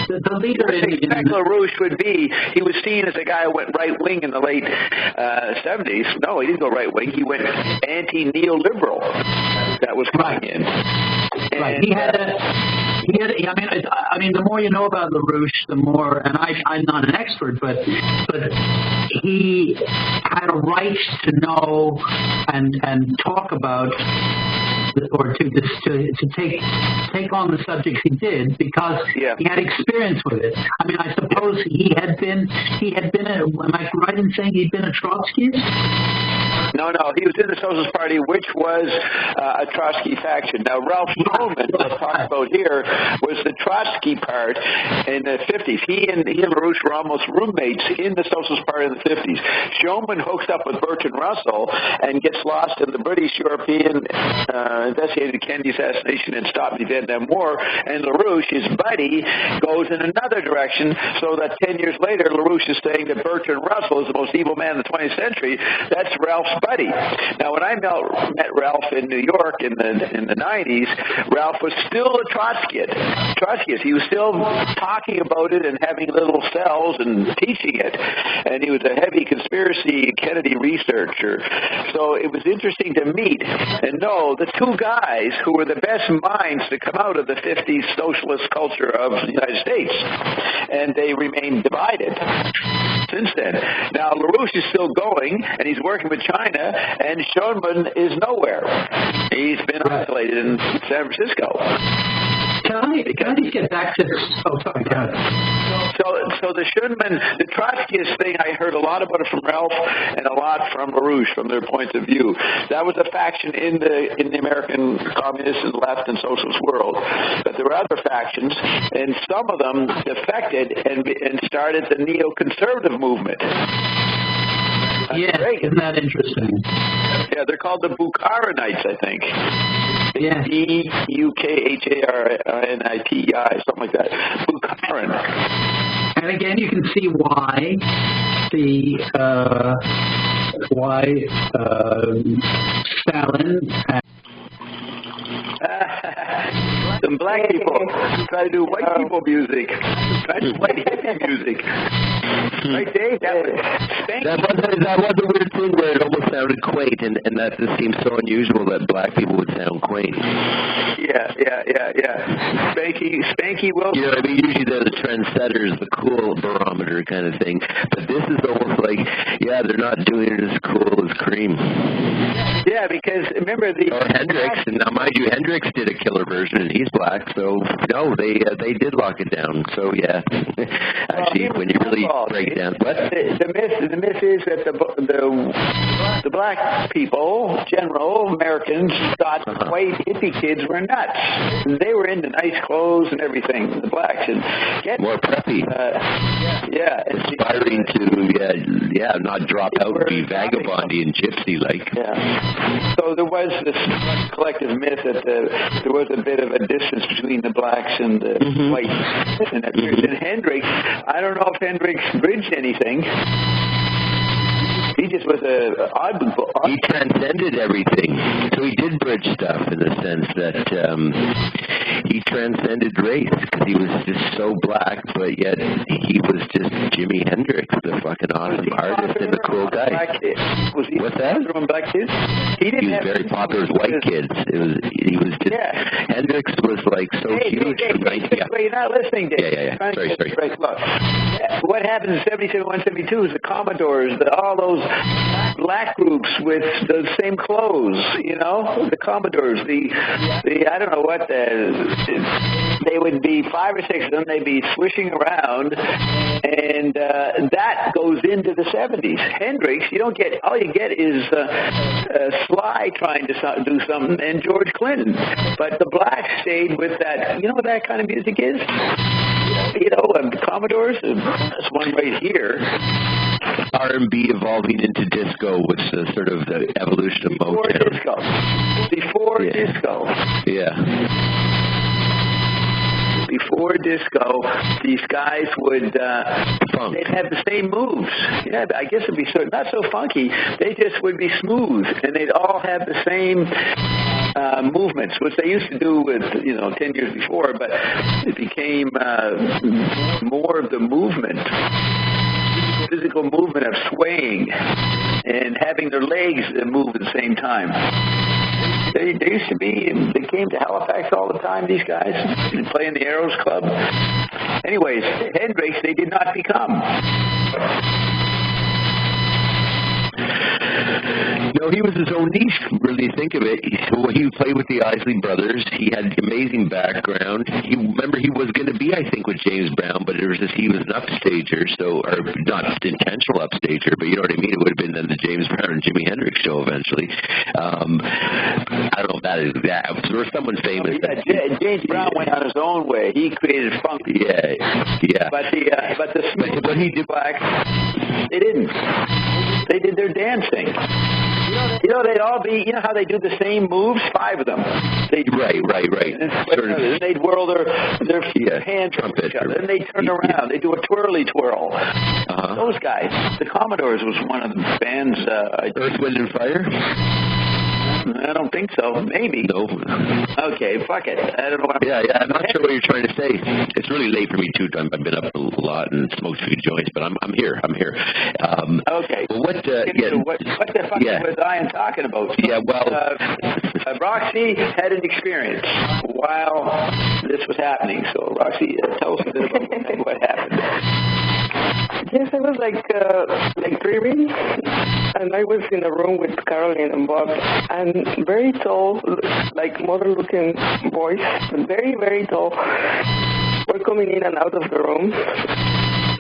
the leader in LaRouche would be, he was seen as a guy who went right-wing in the late 70s. No, he didn't go right-wing. He went anti-neoliberal. That was coming in. And, right. I mean, the more you know about LaRouche, the more, and I'm not an expert, but he had a right to know and talk about, or to take on the subjects he did, because he had experience with it. I mean, I suppose he had been am I right in saying he'd been a Trotskyist? No, he was in the Socialist Party, which was a Trotsky faction. Now, Ralph Shulman, let's talk about here, was the Trotsky part in the 50s. He and LaRouche were almost roommates in the Socialist Party in the 50s. Shulman hooks up with Bertrand Russell and gets lost in the British-European investigated the Kennedy assassination and stopped the Vietnam War, and LaRouche, his buddy, goes in another direction, so that 10 years later, LaRouche is saying that Bertrand Russell is the most evil man in the 20th century. That's Ralph's buddy. Now, when I met Ralph in New York in the 90s, Ralph was still a Trotskyist. He was still talking about it and having little cells and teaching it, and he was a heavy conspiracy Kennedy researcher. So it was interesting to meet and know the two guys who were the best minds to come out of the 50s socialist culture of the United States, and they remain divided since then. Now, LaRouche is still going, and he's working with China, and Shulman is nowhere. He's been isolated in San Francisco. Can I just get back to this? Oh, sorry, go ahead. So the Shulman, the Trotskyist thing, I heard a lot about it from Ralph and a lot from LaRouche, from their points of view. That was a faction in the American communist and left and socialist world. But there were other factions, and some of them defected and started the neoconservative movement. Yeah, isn't that interesting? Yeah, they're called the Bukharinites, I think. Yeah. Bukharniti, something like that. Bukharan. And again, you can see why Stalin. Some black people try to do white people music, try to do white hippie music. Right, Dave? That was a weird thing where it almost sounded quaint, and that just seems so unusual that black people would sound quaint. Yeah. Spanky Wilson. You know what I mean? Usually they're the trendsetters, the cool barometer kind of thing. But this is almost like, they're not doing it as cool as Cream. Yeah, because remember or Hendrix, and now mind you, Hendrix did a killer version, and he's black. So no, they did lock it down. So yeah, actually, when you really break it down, what the myth is that the black people, general Americans, thought white hippie kids were nuts. They were into nice clothes and everything. The blacks and more preppy. Aspiring to not drop out and be vagabondy and gypsy like. Yeah. So there was this collective myth that there was a bit of a distance between the blacks and the whites. And Hendrix, I don't know if Hendrix bridged anything. He just was he transcended everything. So he did bridge stuff in the sense that he transcended race because he was just so black, but yet he was just Jimi Hendrix, the fucking awesome artist and a cool guy. Was he What's that? From black kids? He was very popular with white kids. He was just Hendrix was like so huge. You're not listening, Dave. Yeah. Sorry. Right, look. What happens in 77, 172 is the Commodores, all those black groups with the same clothes, the Commodores, the I don't know what, they would be 5 or 6 of them, they'd be swishing around, and that goes into the 70s. Hendrix, all you get is Sly trying to do something and George Clinton, but the blacks stayed with that, what that kind of music is? The Commodores, this one right here. R&B evolving into disco was sort of the evolution of Motown. Before disco. Yeah. Before disco, these guys would they'd have the same moves. Yeah, I guess it'd be not so funky. They just would be smooth, and they'd all have the same movements, which they used to do with 10 years before, but it became more of the movement. Physical movement of swaying and having their legs move at the same time. They used to be, they came to Halifax all the time, these guys, and play in the Arrows Club. Anyways, Hendrix, they did not become. No, he was his own niche, really think of it. He played with the Isley Brothers. He had amazing background. He was going to be, I think, with James Brown, but it was just he was an upstager, or not intentional upstager, but you know what I mean? It would have been then the James Brown and Jimi Hendrix show eventually. I don't know if that is that. There was someone famous. James Brown went on his own way. He created funk. Yeah. But he did black. They didn't. They did their dancing. They'd all be, how they do the same moves, 5 of them. Right. And they'd whirl their hands trumpet, each other, and they'd turn around. They'd do a twirly twirl. Those guys. The Commodores was one of the bands. Earth, Wind, and Fire? I don't think so. Maybe. No. Okay, fuck it. I don't know what I'm not sure what you're trying to say. It's really late for me, too. I've been up a lot and smoked a few joints, but I'm here. Okay. Well, what the fuck was I talking about? Yeah, well... Roxy had an experience while this was happening. So, Roxy, tell us a bit about what happened. Yes, I was like dreaming, and I was in a room with Caroline and Bob, and very tall, like modern-looking boys, very, very tall, were coming in and out of the room,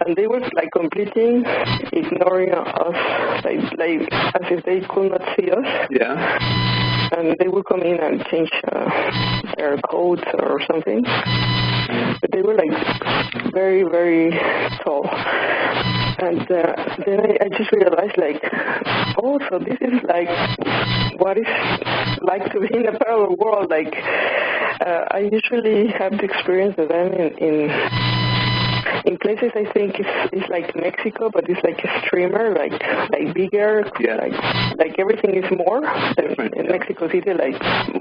and they were like completely ignoring us, like as if they could not see us. Yeah. And they would come in and change their coats or something. But they were like very, very tall. And then I just realized, like, oh, so this is like what it's like to be in a parallel world. Like, I usually have the experience that I'm in places I think it's like Mexico, but it's like extremer, like bigger, like everything is more than in Mexico City, like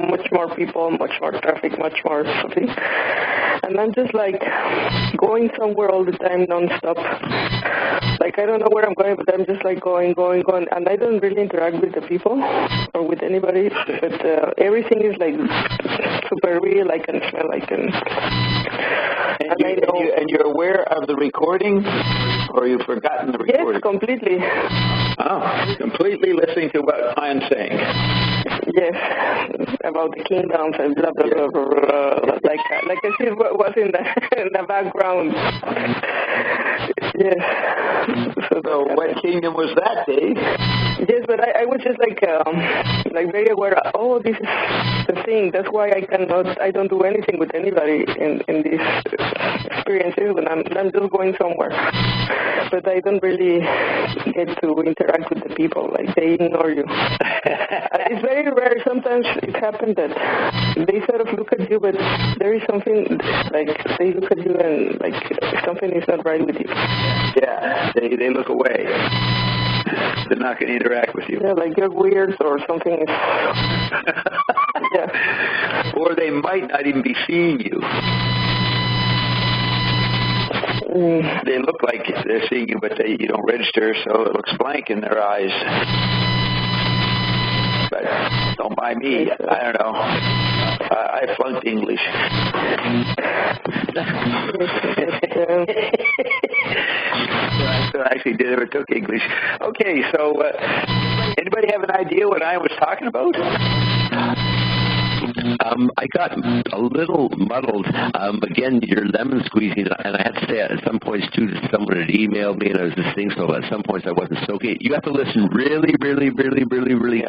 much more people, much more traffic, much more something. And I'm just like going somewhere all the time, nonstop. Like I don't know where I'm going, but I'm just like going, and I don't really interact with the people or with anybody. But everything is like super real. I can smell, I can. And you're aware of the recording, or you've forgotten the recording? Yes, completely. Oh, completely listening to what I'm saying. Yes, about the kingdoms and blah, blah, blah, blah, blah. Like I see what was in the background. Yes. So what kingdom was that, Dave? Yes, but I was just like very aware of, oh, this is the thing. That's why I don't do anything with anybody in these experiences when I'm just going somewhere. But I don't really get to interact with the people. Like, they ignore you. It's very rare. Sometimes it happens that they sort of look at you, but there is something, like, they look at you and, like, something is not right with you. Yeah, they look away. They're not going to interact with you. Yeah, like you're weird or something. Yeah. Or they might not even be seeing you. They look like they're seeing you, but you don't register, so it looks blank in their eyes. But don't mind me. I don't know. I flunked English. So I actually never took English. Okay, so anybody have an idea what I was talking about? I got a little muddled. Again, your lemon squeezing, and I have to say at some points, too, that someone had emailed me and I was listening, so at some points I wasn't soaking it. You have to listen really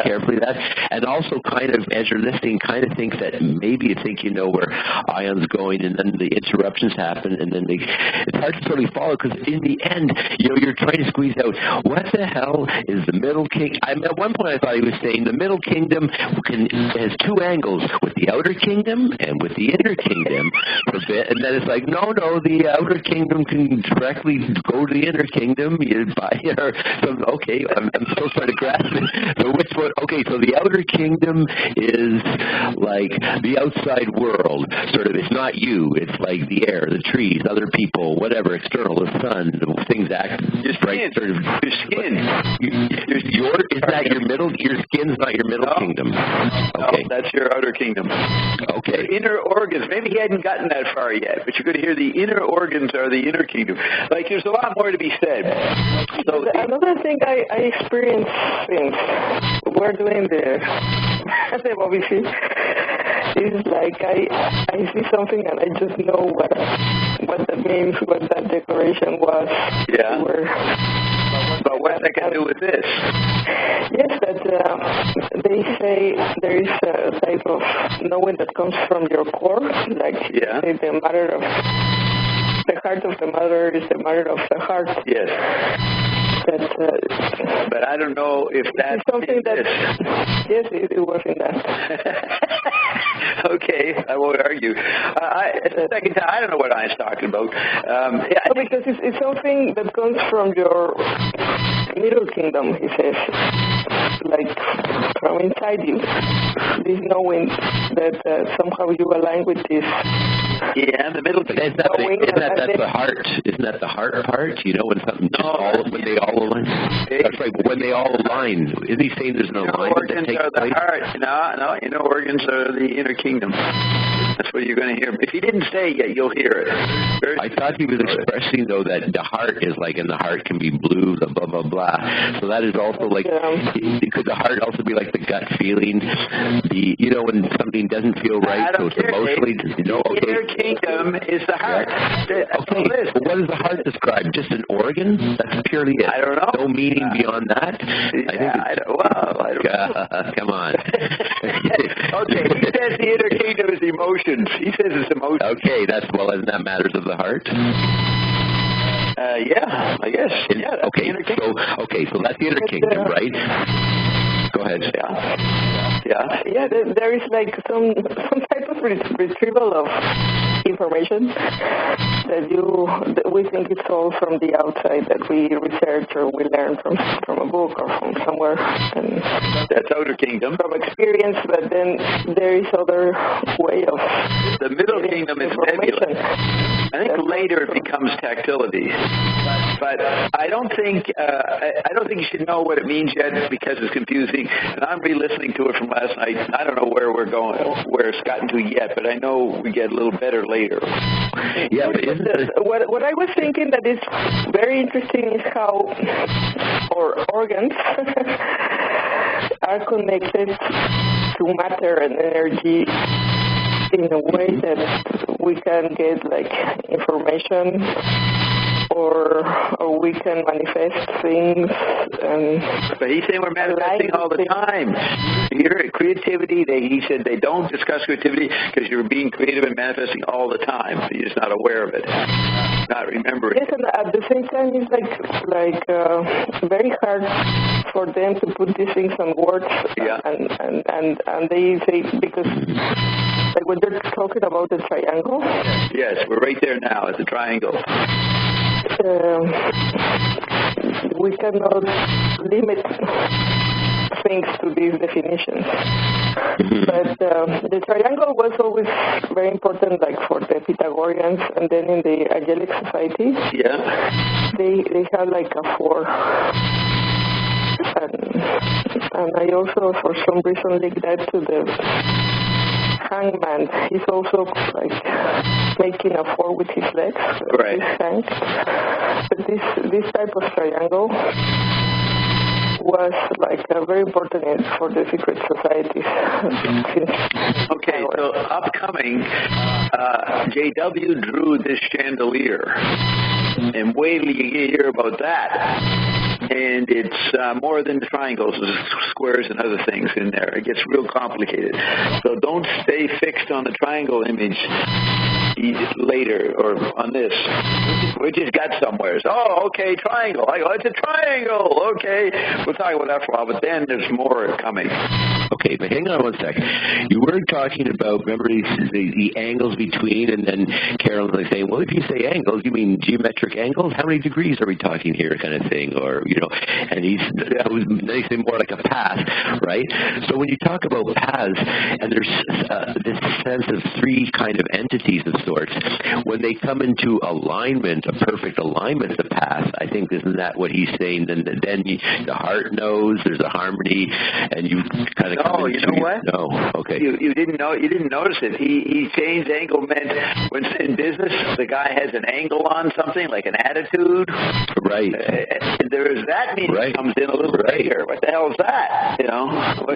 carefully to that. And also kind of, as you're listening, kind of think that maybe you think you know where Ion's going, and then the interruptions happen, and then it's hard to totally follow, because in the end, you're trying to squeeze out, what the hell is the middle kingdom? At one point I thought he was saying the middle kingdom has two angles, with the outer kingdom and with the inner kingdom for a bit, and then it's like, no, the outer kingdom can directly go to the inner kingdom. Okay, I'm still trying to grasp it. So which one? Okay, so the outer kingdom is like the outside world, sort of. It's not you. It's like the air, the trees, other people, whatever, external, the sun, things act just right. Sort of your skin. Is that your middle? Your skin's not your middle kingdom. Okay, no, that's your outer kingdom. Okay. The inner organs. Maybe he hadn't gotten that far yet, but you're going to hear the inner organs are the inner kingdom. Like, there's a lot more to be said. So another thing I experienced since we're doing the BBC is like I see something and I just know what that means, what that decoration was. Yeah. But what's that got to do with this? Yes, that they say there is a type of knowing that comes from your core, like the matter of the heart of the mother is the matter of the heart. Yes. But I don't know if that's something that. Yes, it was in that. Okay, I won't argue. It's the second time. I don't know what I was talking about. Because it's something that comes from your middle kingdom, he says, like from inside you. This knowing that somehow you align with this. Yeah, the middle kingdom. Isn't that the heart? Isn't that the heart part? When something when they all align. That's right. But when they all align, is he saying there's an alignment that takes place? Heart. No, inner organs are the inner kingdom. That's what you're going to hear. If he didn't say it yet, you'll hear it. I thought he was expressing, though, that the heart is like, and the heart can be blue, the blah, blah, blah. So that is also like, could the heart also be like the gut feeling? When something doesn't feel right, so it's emotionally. The inner kingdom is the heart. Okay, well, what does the heart describe? Just an organ? That's purely it. I don't know. No meaning beyond that? I don't know. Come on. Okay, he says the inner kingdom is emotions. He says it's emotions. Okay, isn't that matters of the heart? Yeah, I guess. Yeah, that's the inner kingdom. So that's the inner kingdom, right? Go ahead. Yeah. There is like some type of retrieval of information that we think it's all from the outside, that we research or we learn from a book or from somewhere. And that's outer kingdom. From experience, but then there is other way of. The middle kingdom is nebulous. I think later it becomes tactility, but I don't think you should know what it means yet because it's confusing. And I'm re-listening to it from last night. I don't know where we're going, where it's gotten to yet, but I know we get a little better later. Yeah, but what I was thinking that is very interesting is how our organs are connected to matter and energy in a way that we can get like information or we can manifest things. But he's saying we're manifesting all the time. Your creativity, he said they don't discuss creativity because you're being creative and manifesting all the time. But you're just not aware of it, not remembering. Yes, and at the same time, it's like very hard for them to put these things on words. Yeah. And they say, because like when they're talking about the triangle. Yes, we're right there now at the triangle. We cannot limit things to these definitions. But the triangle was always very important, like for the Pythagoreans, and then in the angelic society, they had like a 4. And I also, for some reason, linked that to the hangman. He's also like making a 4 with his legs. Right. But this type of triangle was like very important for the secret societies. Okay, so upcoming, JW drew this chandelier, and wait till you hear about that. And it's more than triangles, squares and other things in there. It gets real complicated. So don't stay fixed on the triangle image later or on this. We just got somewhere. So, okay, triangle. I go, it's a triangle. Okay. We'll talk about that for a while, but then there's more coming. Okay, but hang on one sec. You were talking about, remember, the angles between, and then Carol's like saying, well, if you say angles, you mean geometric angles? How many degrees are we talking here kind of thing? Or, and they say more like a path, right? So when you talk about paths, and there's this sense of 3 kind of entities of sorts, when they come into alignment, a perfect alignment of the path, I think, isn't that what he's saying? Then the heart knows there's a harmony, and you kind of come into... No, you know what? No, okay. You didn't notice it. He changed angle meant when in business, the guy has an angle on something, like an attitude. Right. There's that meaning comes in a little later. What the hell is that?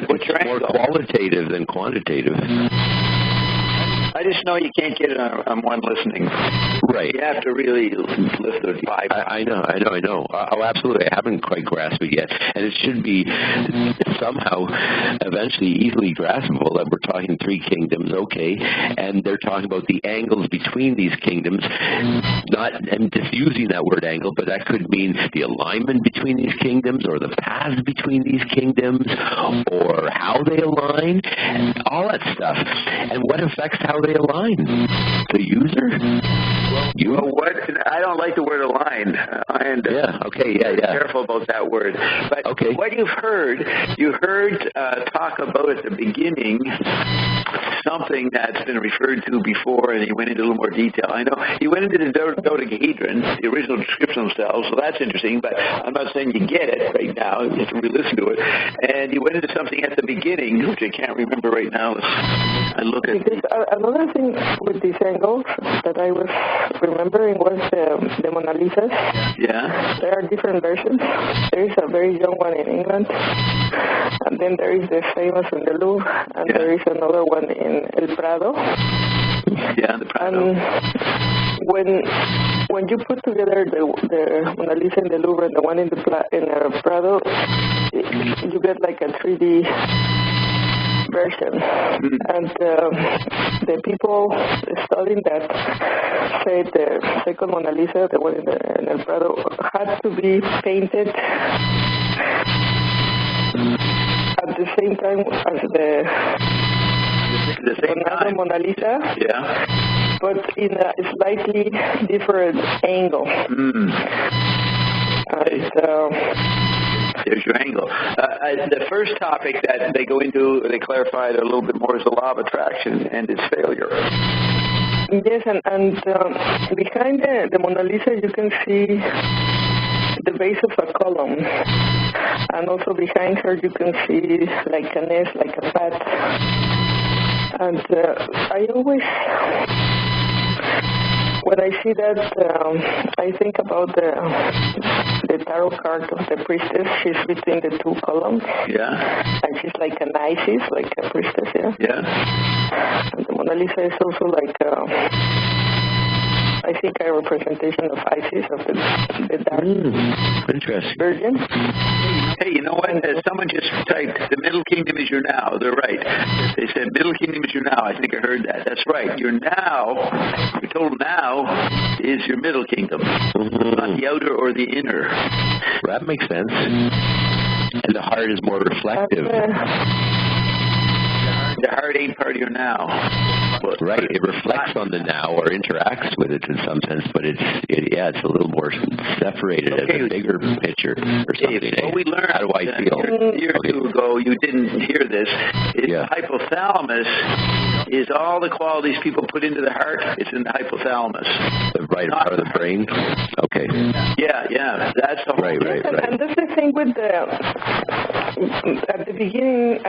What's your angle? More qualitative than quantitative. I just know you can't get it on one listening. Right. You have to really listen to it 5 times. I know. Oh, absolutely. I haven't quite grasped it yet. And it should be somehow eventually easily graspable that we're talking 3 kingdoms, okay, and they're talking about the angles between these kingdoms, and just using that word angle, but that could mean the alignment between these kingdoms or the paths between these kingdoms or how they align, and all that stuff. And what affects how they align? The user? What? I don't like the word align. Careful about that word. But what you heard talk about at the beginning something that's been referred to before, and he went into a little more detail. I know he went into the dodecahedron, the original description themselves, so that's interesting, but I'm not saying you get it right now. You have to re-listen to it. And he went into something at the beginning, which I can't remember right now. I look at another thing with these angles that I was remembering was the Mona Lisas. Yeah. There are different versions. There is a very young one in England, and then there is the famous in the Louvre, and there is another one in El Prado. Yeah, the Prado. And when you put together the Mona Lisa in the Louvre and the one in the Prado, you get like a 3D version. And the people studying that say the second Mona Lisa, the one in El Prado, had to be painted at the same time as the Mona Lisa, but in a slightly different angle. There's your angle. The first topic that they go into, they clarify it a little bit more, is the law of attraction and its failure. Yes, and behind the Mona Lisa you can see the base of a column, and also behind her you can see like an S, like a bat. And I always, when I see that, I think about the tarot card of the priestess. She's between the two columns. And she's like an Isis, like a priestess, And the Mona Lisa is also like, I think, a representation of Isis, of the dark virgin. Hey, you know what? Someone just typed, the Middle Kingdom is your now. They're right. They said, Middle Kingdom is your now. I think I heard that. That's right. Your now, your total now, is your Middle Kingdom. Not the outer or the inner. That makes sense. And the heart is more reflective. The heart ain't part of your now. Right. It reflects on the now or interacts with it in some sense, but it's a little more separated as a bigger picture or something. What we learned how do I feel? A year or two ago, you didn't hear this. The hypothalamus is all the qualities people put into the heart. It's in the hypothalamus. The right part of the brain? Okay. Yeah. That's the whole Right. And that's the thing with at the beginning,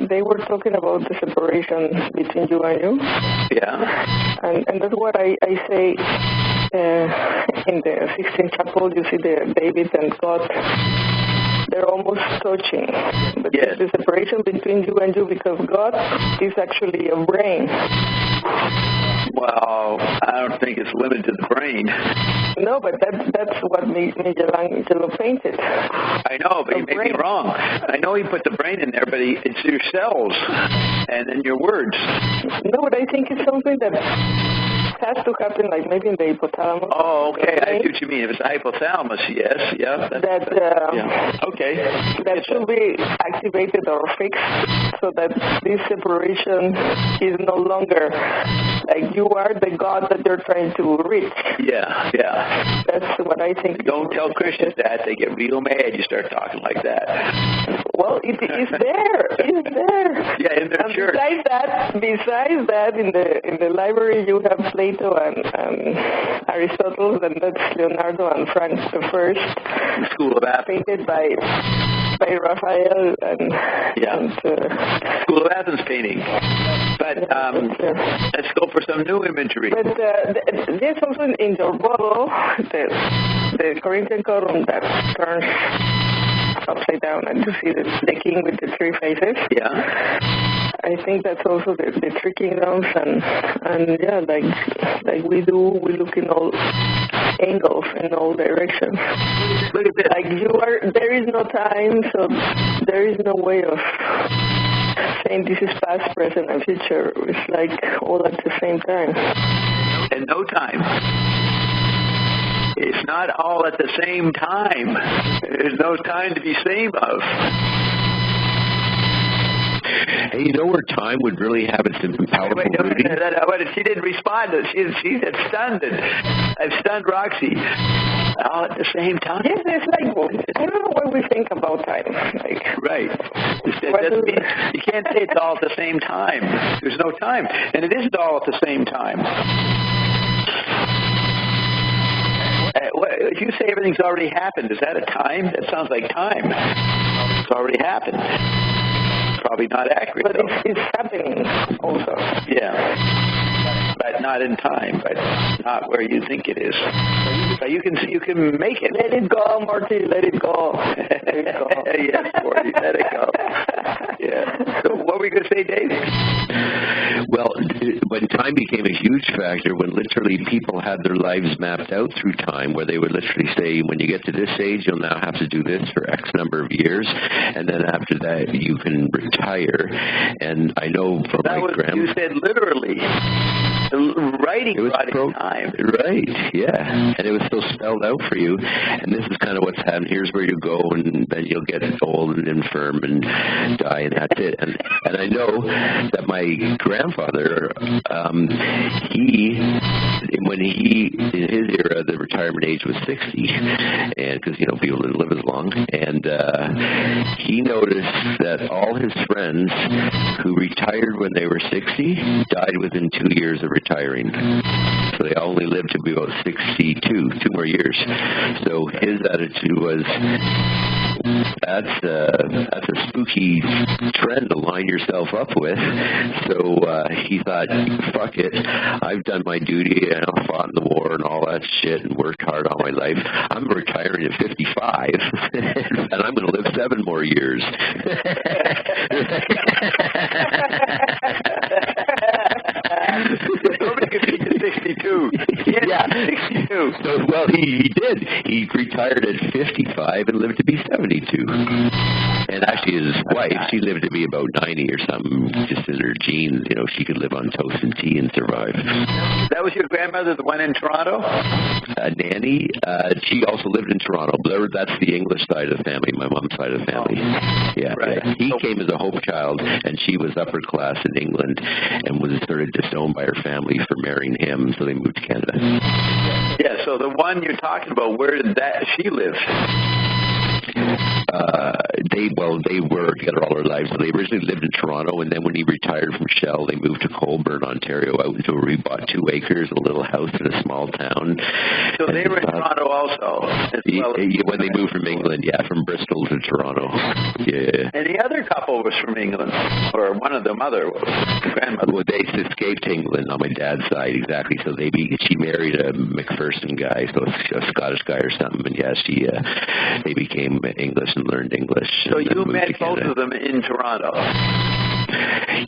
they were talking about the separation between you and you. And that's what I say in the Sixtine Chapel. You see the David and God, they're almost touching. But the separation between you and you, because God is actually a brain. Well, I don't think it's limited to the brain. No, but that's what Michelangelo painted. I know, but he may be wrong. I know he put the brain in there, but it's your cells and then your words. No, but I think it's something that has to happen, like maybe in the hypothalamus. Oh, okay. I see what you mean. If it's the hypothalamus, yes. Okay. That should be activated or fixed so that this separation is no longer like you are the God that you're trying to reach. Yeah. That's what I think. Don't tell Christians that. They get real mad. You start talking like that. Well, it is there. It's there. Yeah, in their church. Besides that, in the library you have Plato and Aristotle, and that's Leonardo and Frank the First. School of Athens. Painted by Raphael and School of Athens painting. But let's go for some new imagery. But there's also in your bottle the Corinthian column that turns upside down, and you see the king with the three faces. I think that's also the three kingdoms, and like we look in all angles in all directions. Look at this. Like there is no time, so there is no way of saying this is past, present, and future. It's like all at the same time. And no time. It's not all at the same time. There's no time to be same of. Hey, you know where time would really have its powerful beauty? She didn't respond. She said stunned. I've stunned Roxy. All at the same time. Yes, it's like, I don't know what we think about time. Right. You can't say it's all at the same time. There's no time. And it isn't all at the same time. If you say everything's already happened, is that a time? That sounds like time. It's already happened. Probably not accurate, but it's happening also. Yeah. But not in time, but not where you think it is. You can make it. Let it go, Marty. Let it go. Let it go. Yes, Marty. Let it go. Yeah. So what were you going to say, Dave? Well, when time became a huge factor, when literally people had their lives mapped out through time, where they would literally say, when you get to this age, you'll now have to do this for X number of years, and then after that, you can retire. And I know from my grandma... You said literally. Writing brought in time. Right, yeah. And it was still spelled out for you. And this is kind of what's happened. Here's where you go, and then you'll get old and infirm and die, and that's it. And I know that my grandfather, when in his era, the retirement age was 60, and because, people didn't live as long. And he noticed that all his friends who retired when they were 60 died within 2 years of retiring. So they only lived to be about 62, 2 more years. So his attitude was, that's a spooky trend to line yourself up with. So he thought, fuck it, I've done my duty and I've fought in the war and all that shit and worked hard all my life. I'm retiring at 55 and I'm going to live 7 more years. Nobody could beat the 62. Yeah, 62. So, well, he did. He retired at 55 and lived to be 72. And actually, his wife, she lived to be about 90 or something, just in her genes. She could live on toast and tea and survive. That was your grandmother, the one in Toronto? Nanny, she also lived in Toronto. That's the English side of the family, my mom's side of the family. Yeah, right. Yeah. He came as a hope child, and she was upper class in England and was sort of disowned by her family for marrying him, so they moved to Canada. Yeah, so the one you're talking about, where did she live? They were together all their lives. So they originally lived in Toronto, and then when he retired from Shell, they moved to Colborne, Ontario, out until we bought 2 acres, a little house in a small town. So they were in Toronto also? When they moved from England, from Bristol to Toronto. Yeah. And the other couple was from England, or one of them other grandmother. Well, they escaped England on my dad's side, exactly. So she married a McPherson guy, so a Scottish guy or something, and they became English and learned English. So you met both of them in Toronto?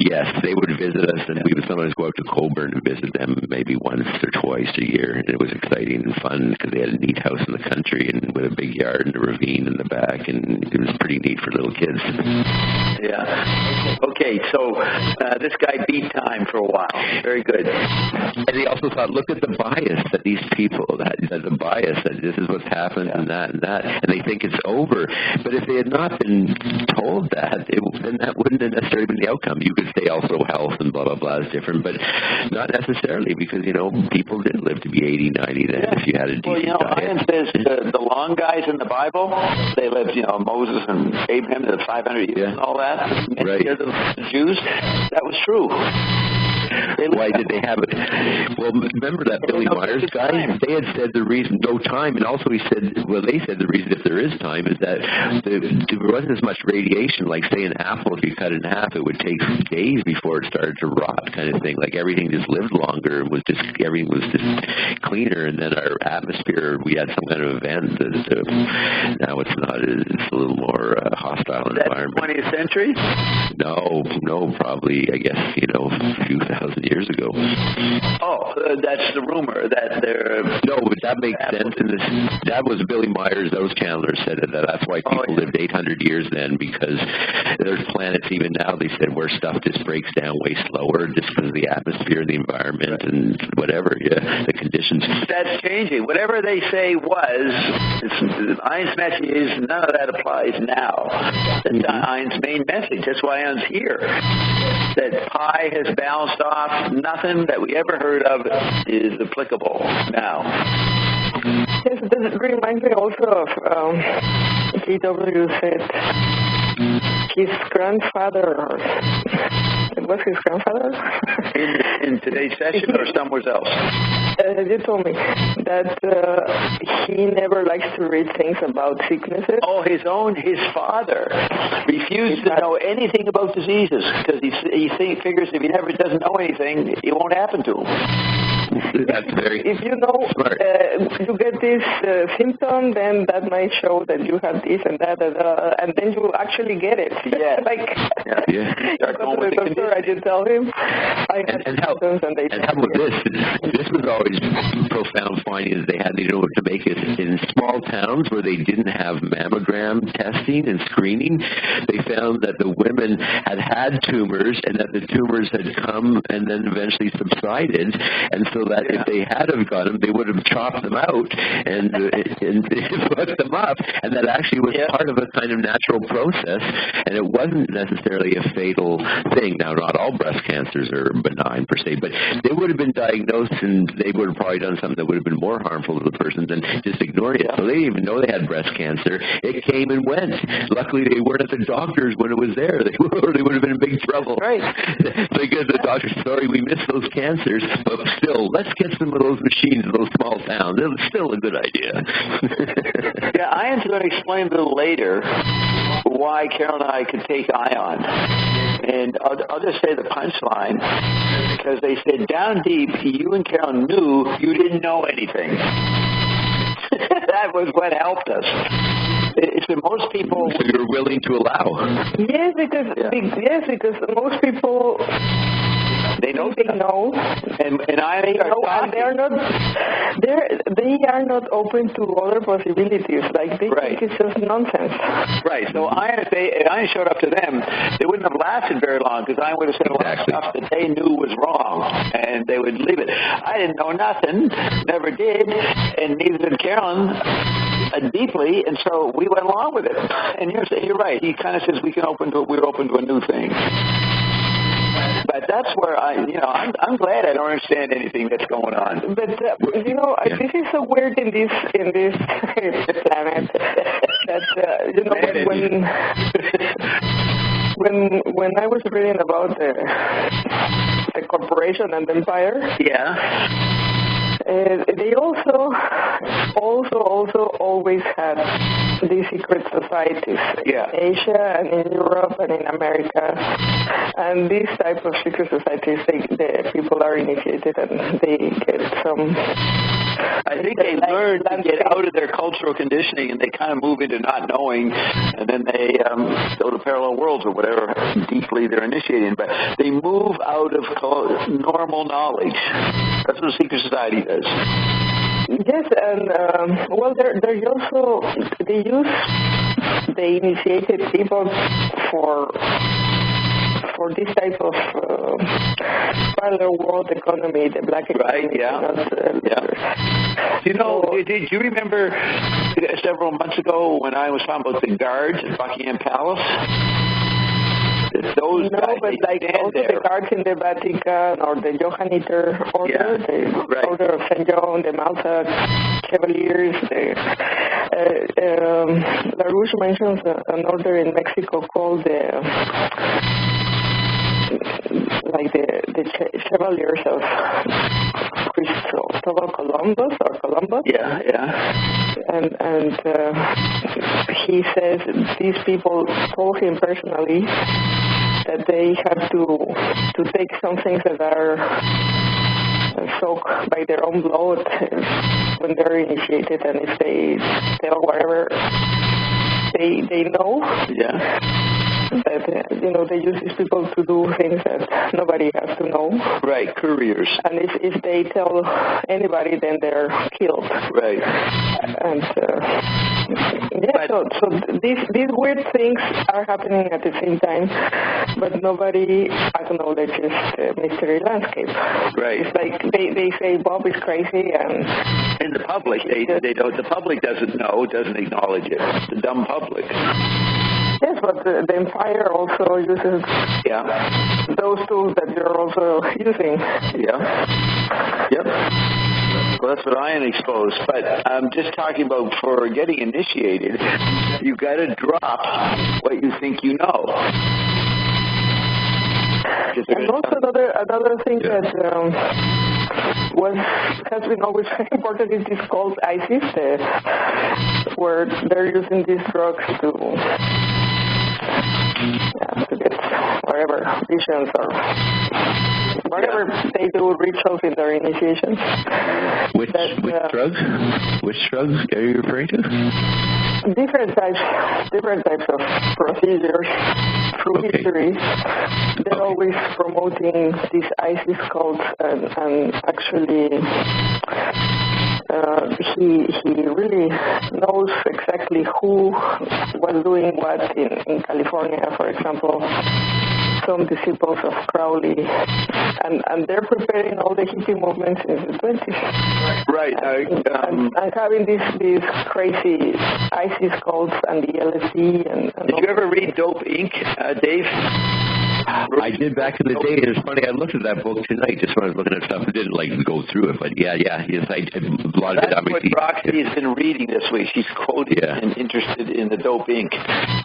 Yes, they would visit us, and we would sometimes go out to Colborne and visit them maybe once or twice a year. And it was exciting and fun because they had a neat house in the country and with a big yard and a ravine in the back, and it was pretty neat for little kids. Yeah. Okay, so this guy beat time for a while. Very good. And they also thought, look at the bias that these people, that the bias that this is what's happened and that, and they think it's over. But if they had not been told that, then that wouldn't have necessarily been the outcome. You could say also health and blah, blah, blah is different, but not necessarily because, people didn't live to be 80, 90 then if you had a decent diet. Ian says the long guys in the Bible, they lived, Moses and Abraham, the 500 years and all that. Many of the Jews, that was true. Why did they have it? Well, remember that Billy Myers guy? They had said the reason, no time, and also they said the reason if there is time is that there wasn't as much radiation, like say an apple, if you cut it in half, it would take days before it started to rot kind of thing. Like everything just lived longer, everything was just cleaner, and then our atmosphere, we had some kind of event that now it's not, it's a little more hostile environment. 20th century? No, probably, I guess, a few thousand years ago. Oh, that's the rumor that they're... No, but that makes sense. That was Billy Myers, those channelers said that. That's why people lived 800 years then, because there's planets even now, they said, where stuff just breaks down way slower just because of the atmosphere, the environment, and whatever, the conditions. That's changing. Whatever they say was, Ein's message is none of that applies now. That's Ein's main message. That's why Ein's here. That pi has bounced off. Nothing that we ever heard of is applicable now. Yes, this reminds me also of G.W. said his grandfather, it was his grandfather? In today's session or somewhere else? You told me that he never likes to read things about sicknesses. Oh, his father refused to know anything about diseases because he figures if he never doesn't know anything, it won't happen to him. That's very if you know smart. You get this symptom, then that might show that you have this and that, and then you actually get it. Yeah. You go to the doctor and you tell him, I have symptoms, and they how about this? This was always profound findings they had, to make it in small towns where they didn't have mammogram testing and screening. They found that the women had tumors, and that the tumors had come and then eventually subsided, and so that if they had have got them, they would have chopped them out and put them up, and that actually was part of a kind of natural process, and it wasn't necessarily a fatal thing. Now, not all breast cancers are benign per se, but they would have been diagnosed, and they would have probably done something that would have been more harmful to the person than just ignoring it. So they didn't even know they had breast cancer. It came and went. Luckily, they weren't at the doctor's when it was there. They would have been in big trouble. Right. Because the doctor, sorry, we missed those cancers, but still, let's get some of those machines in those small towns. It was still a good idea. Ian's going to explain a little later why Carol and I could take Ion. And I'll just say the punchline, because they said down deep, you and Carol knew you didn't know anything. That was what helped us. It's that most people... So you're willing to allow. Yes, because most people... They know, and I know, and they are not open to other possibilities. Like they think it's just nonsense. Right. So if Ian showed up to them, they wouldn't have lasted very long, because Ian would have said a lot of stuff that they knew was wrong, and they would leave it. I didn't know nothing, never did, and neither did Carolyn deeply, and so we went along with it. And you're right. He kind of says we're open to a new thing. But that's where I'm glad I don't understand anything that's going on. But this is so weird in this planet that when I was reading about the corporation and empire, they also always had these secret societies in Asia and in Europe and in America. And these type of secret societies, the people are initiated and they get some... I think they learn to get out of their cultural conditioning, and they kind of move into not knowing, and then they go to parallel worlds or whatever deeply they're initiating. But they move out of normal knowledge. That's what a secret society does. Yes, and they initiated people for this type of parallel world economy, the black economy. Did you remember several months ago when I was talking about the guards at Buckingham Palace? Those guys, but like also the guards in the Vatican or the Johanniter Order, the Order of St. John, the Malta Cavaliers. LaRouche mentions an order in Mexico called the Chevaliers of Cristobal Columbus. And he says these people told him personally that they have to take some things that are soaked by their own blood when they're initiated, and if they tell whatever they know, that they use these people to do things that nobody has to know. Right, couriers. And if they tell anybody, then they're killed. Right. And so these weird things are happening at the same time, but nobody acknowledges the mystery landscape. Right. It's like they say Bob is crazy, and in the public they don't. The public doesn't acknowledge it. The dumb public. Yes, but the empire also uses those tools that you're also using. Well, that's what Ian exposed. But I'm just talking about for getting initiated, you got to drop what you think you know. And also another thing that has been always very important is this called ISIS, where they're using these drugs to get whatever visions or whatever they do rituals in their initiations. Which drugs? Which drugs are you referring to? Different types of procedures through history. They're always promoting these ISIS cults, and actually he really knows exactly who was doing what in California, for example. Some disciples of Crowley, and they're preparing all the hippie movements in the 20s. Right. And having these crazy ISIS cults and the LSD. Did you ever read Dope Inc., Dave? I did back in the day. It's funny, I looked at that book tonight just when I was looking at stuff. I didn't go through it, but yes, a lot of it. That's what Roxy has been reading this week. She's quoted and interested in the Dope Inc.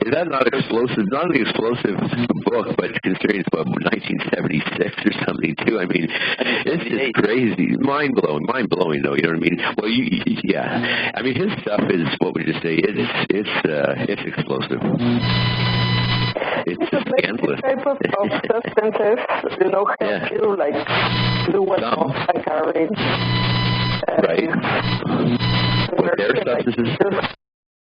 Is that not explosive? Not an explosive book, but considering it's about 1976 or something too. I mean, it's just crazy, mind blowing though. You know what I mean? Well, I mean, his stuff is, what would you say? It's explosive. It's just scandalous. Type of substances, help you do what like our right. What their substances?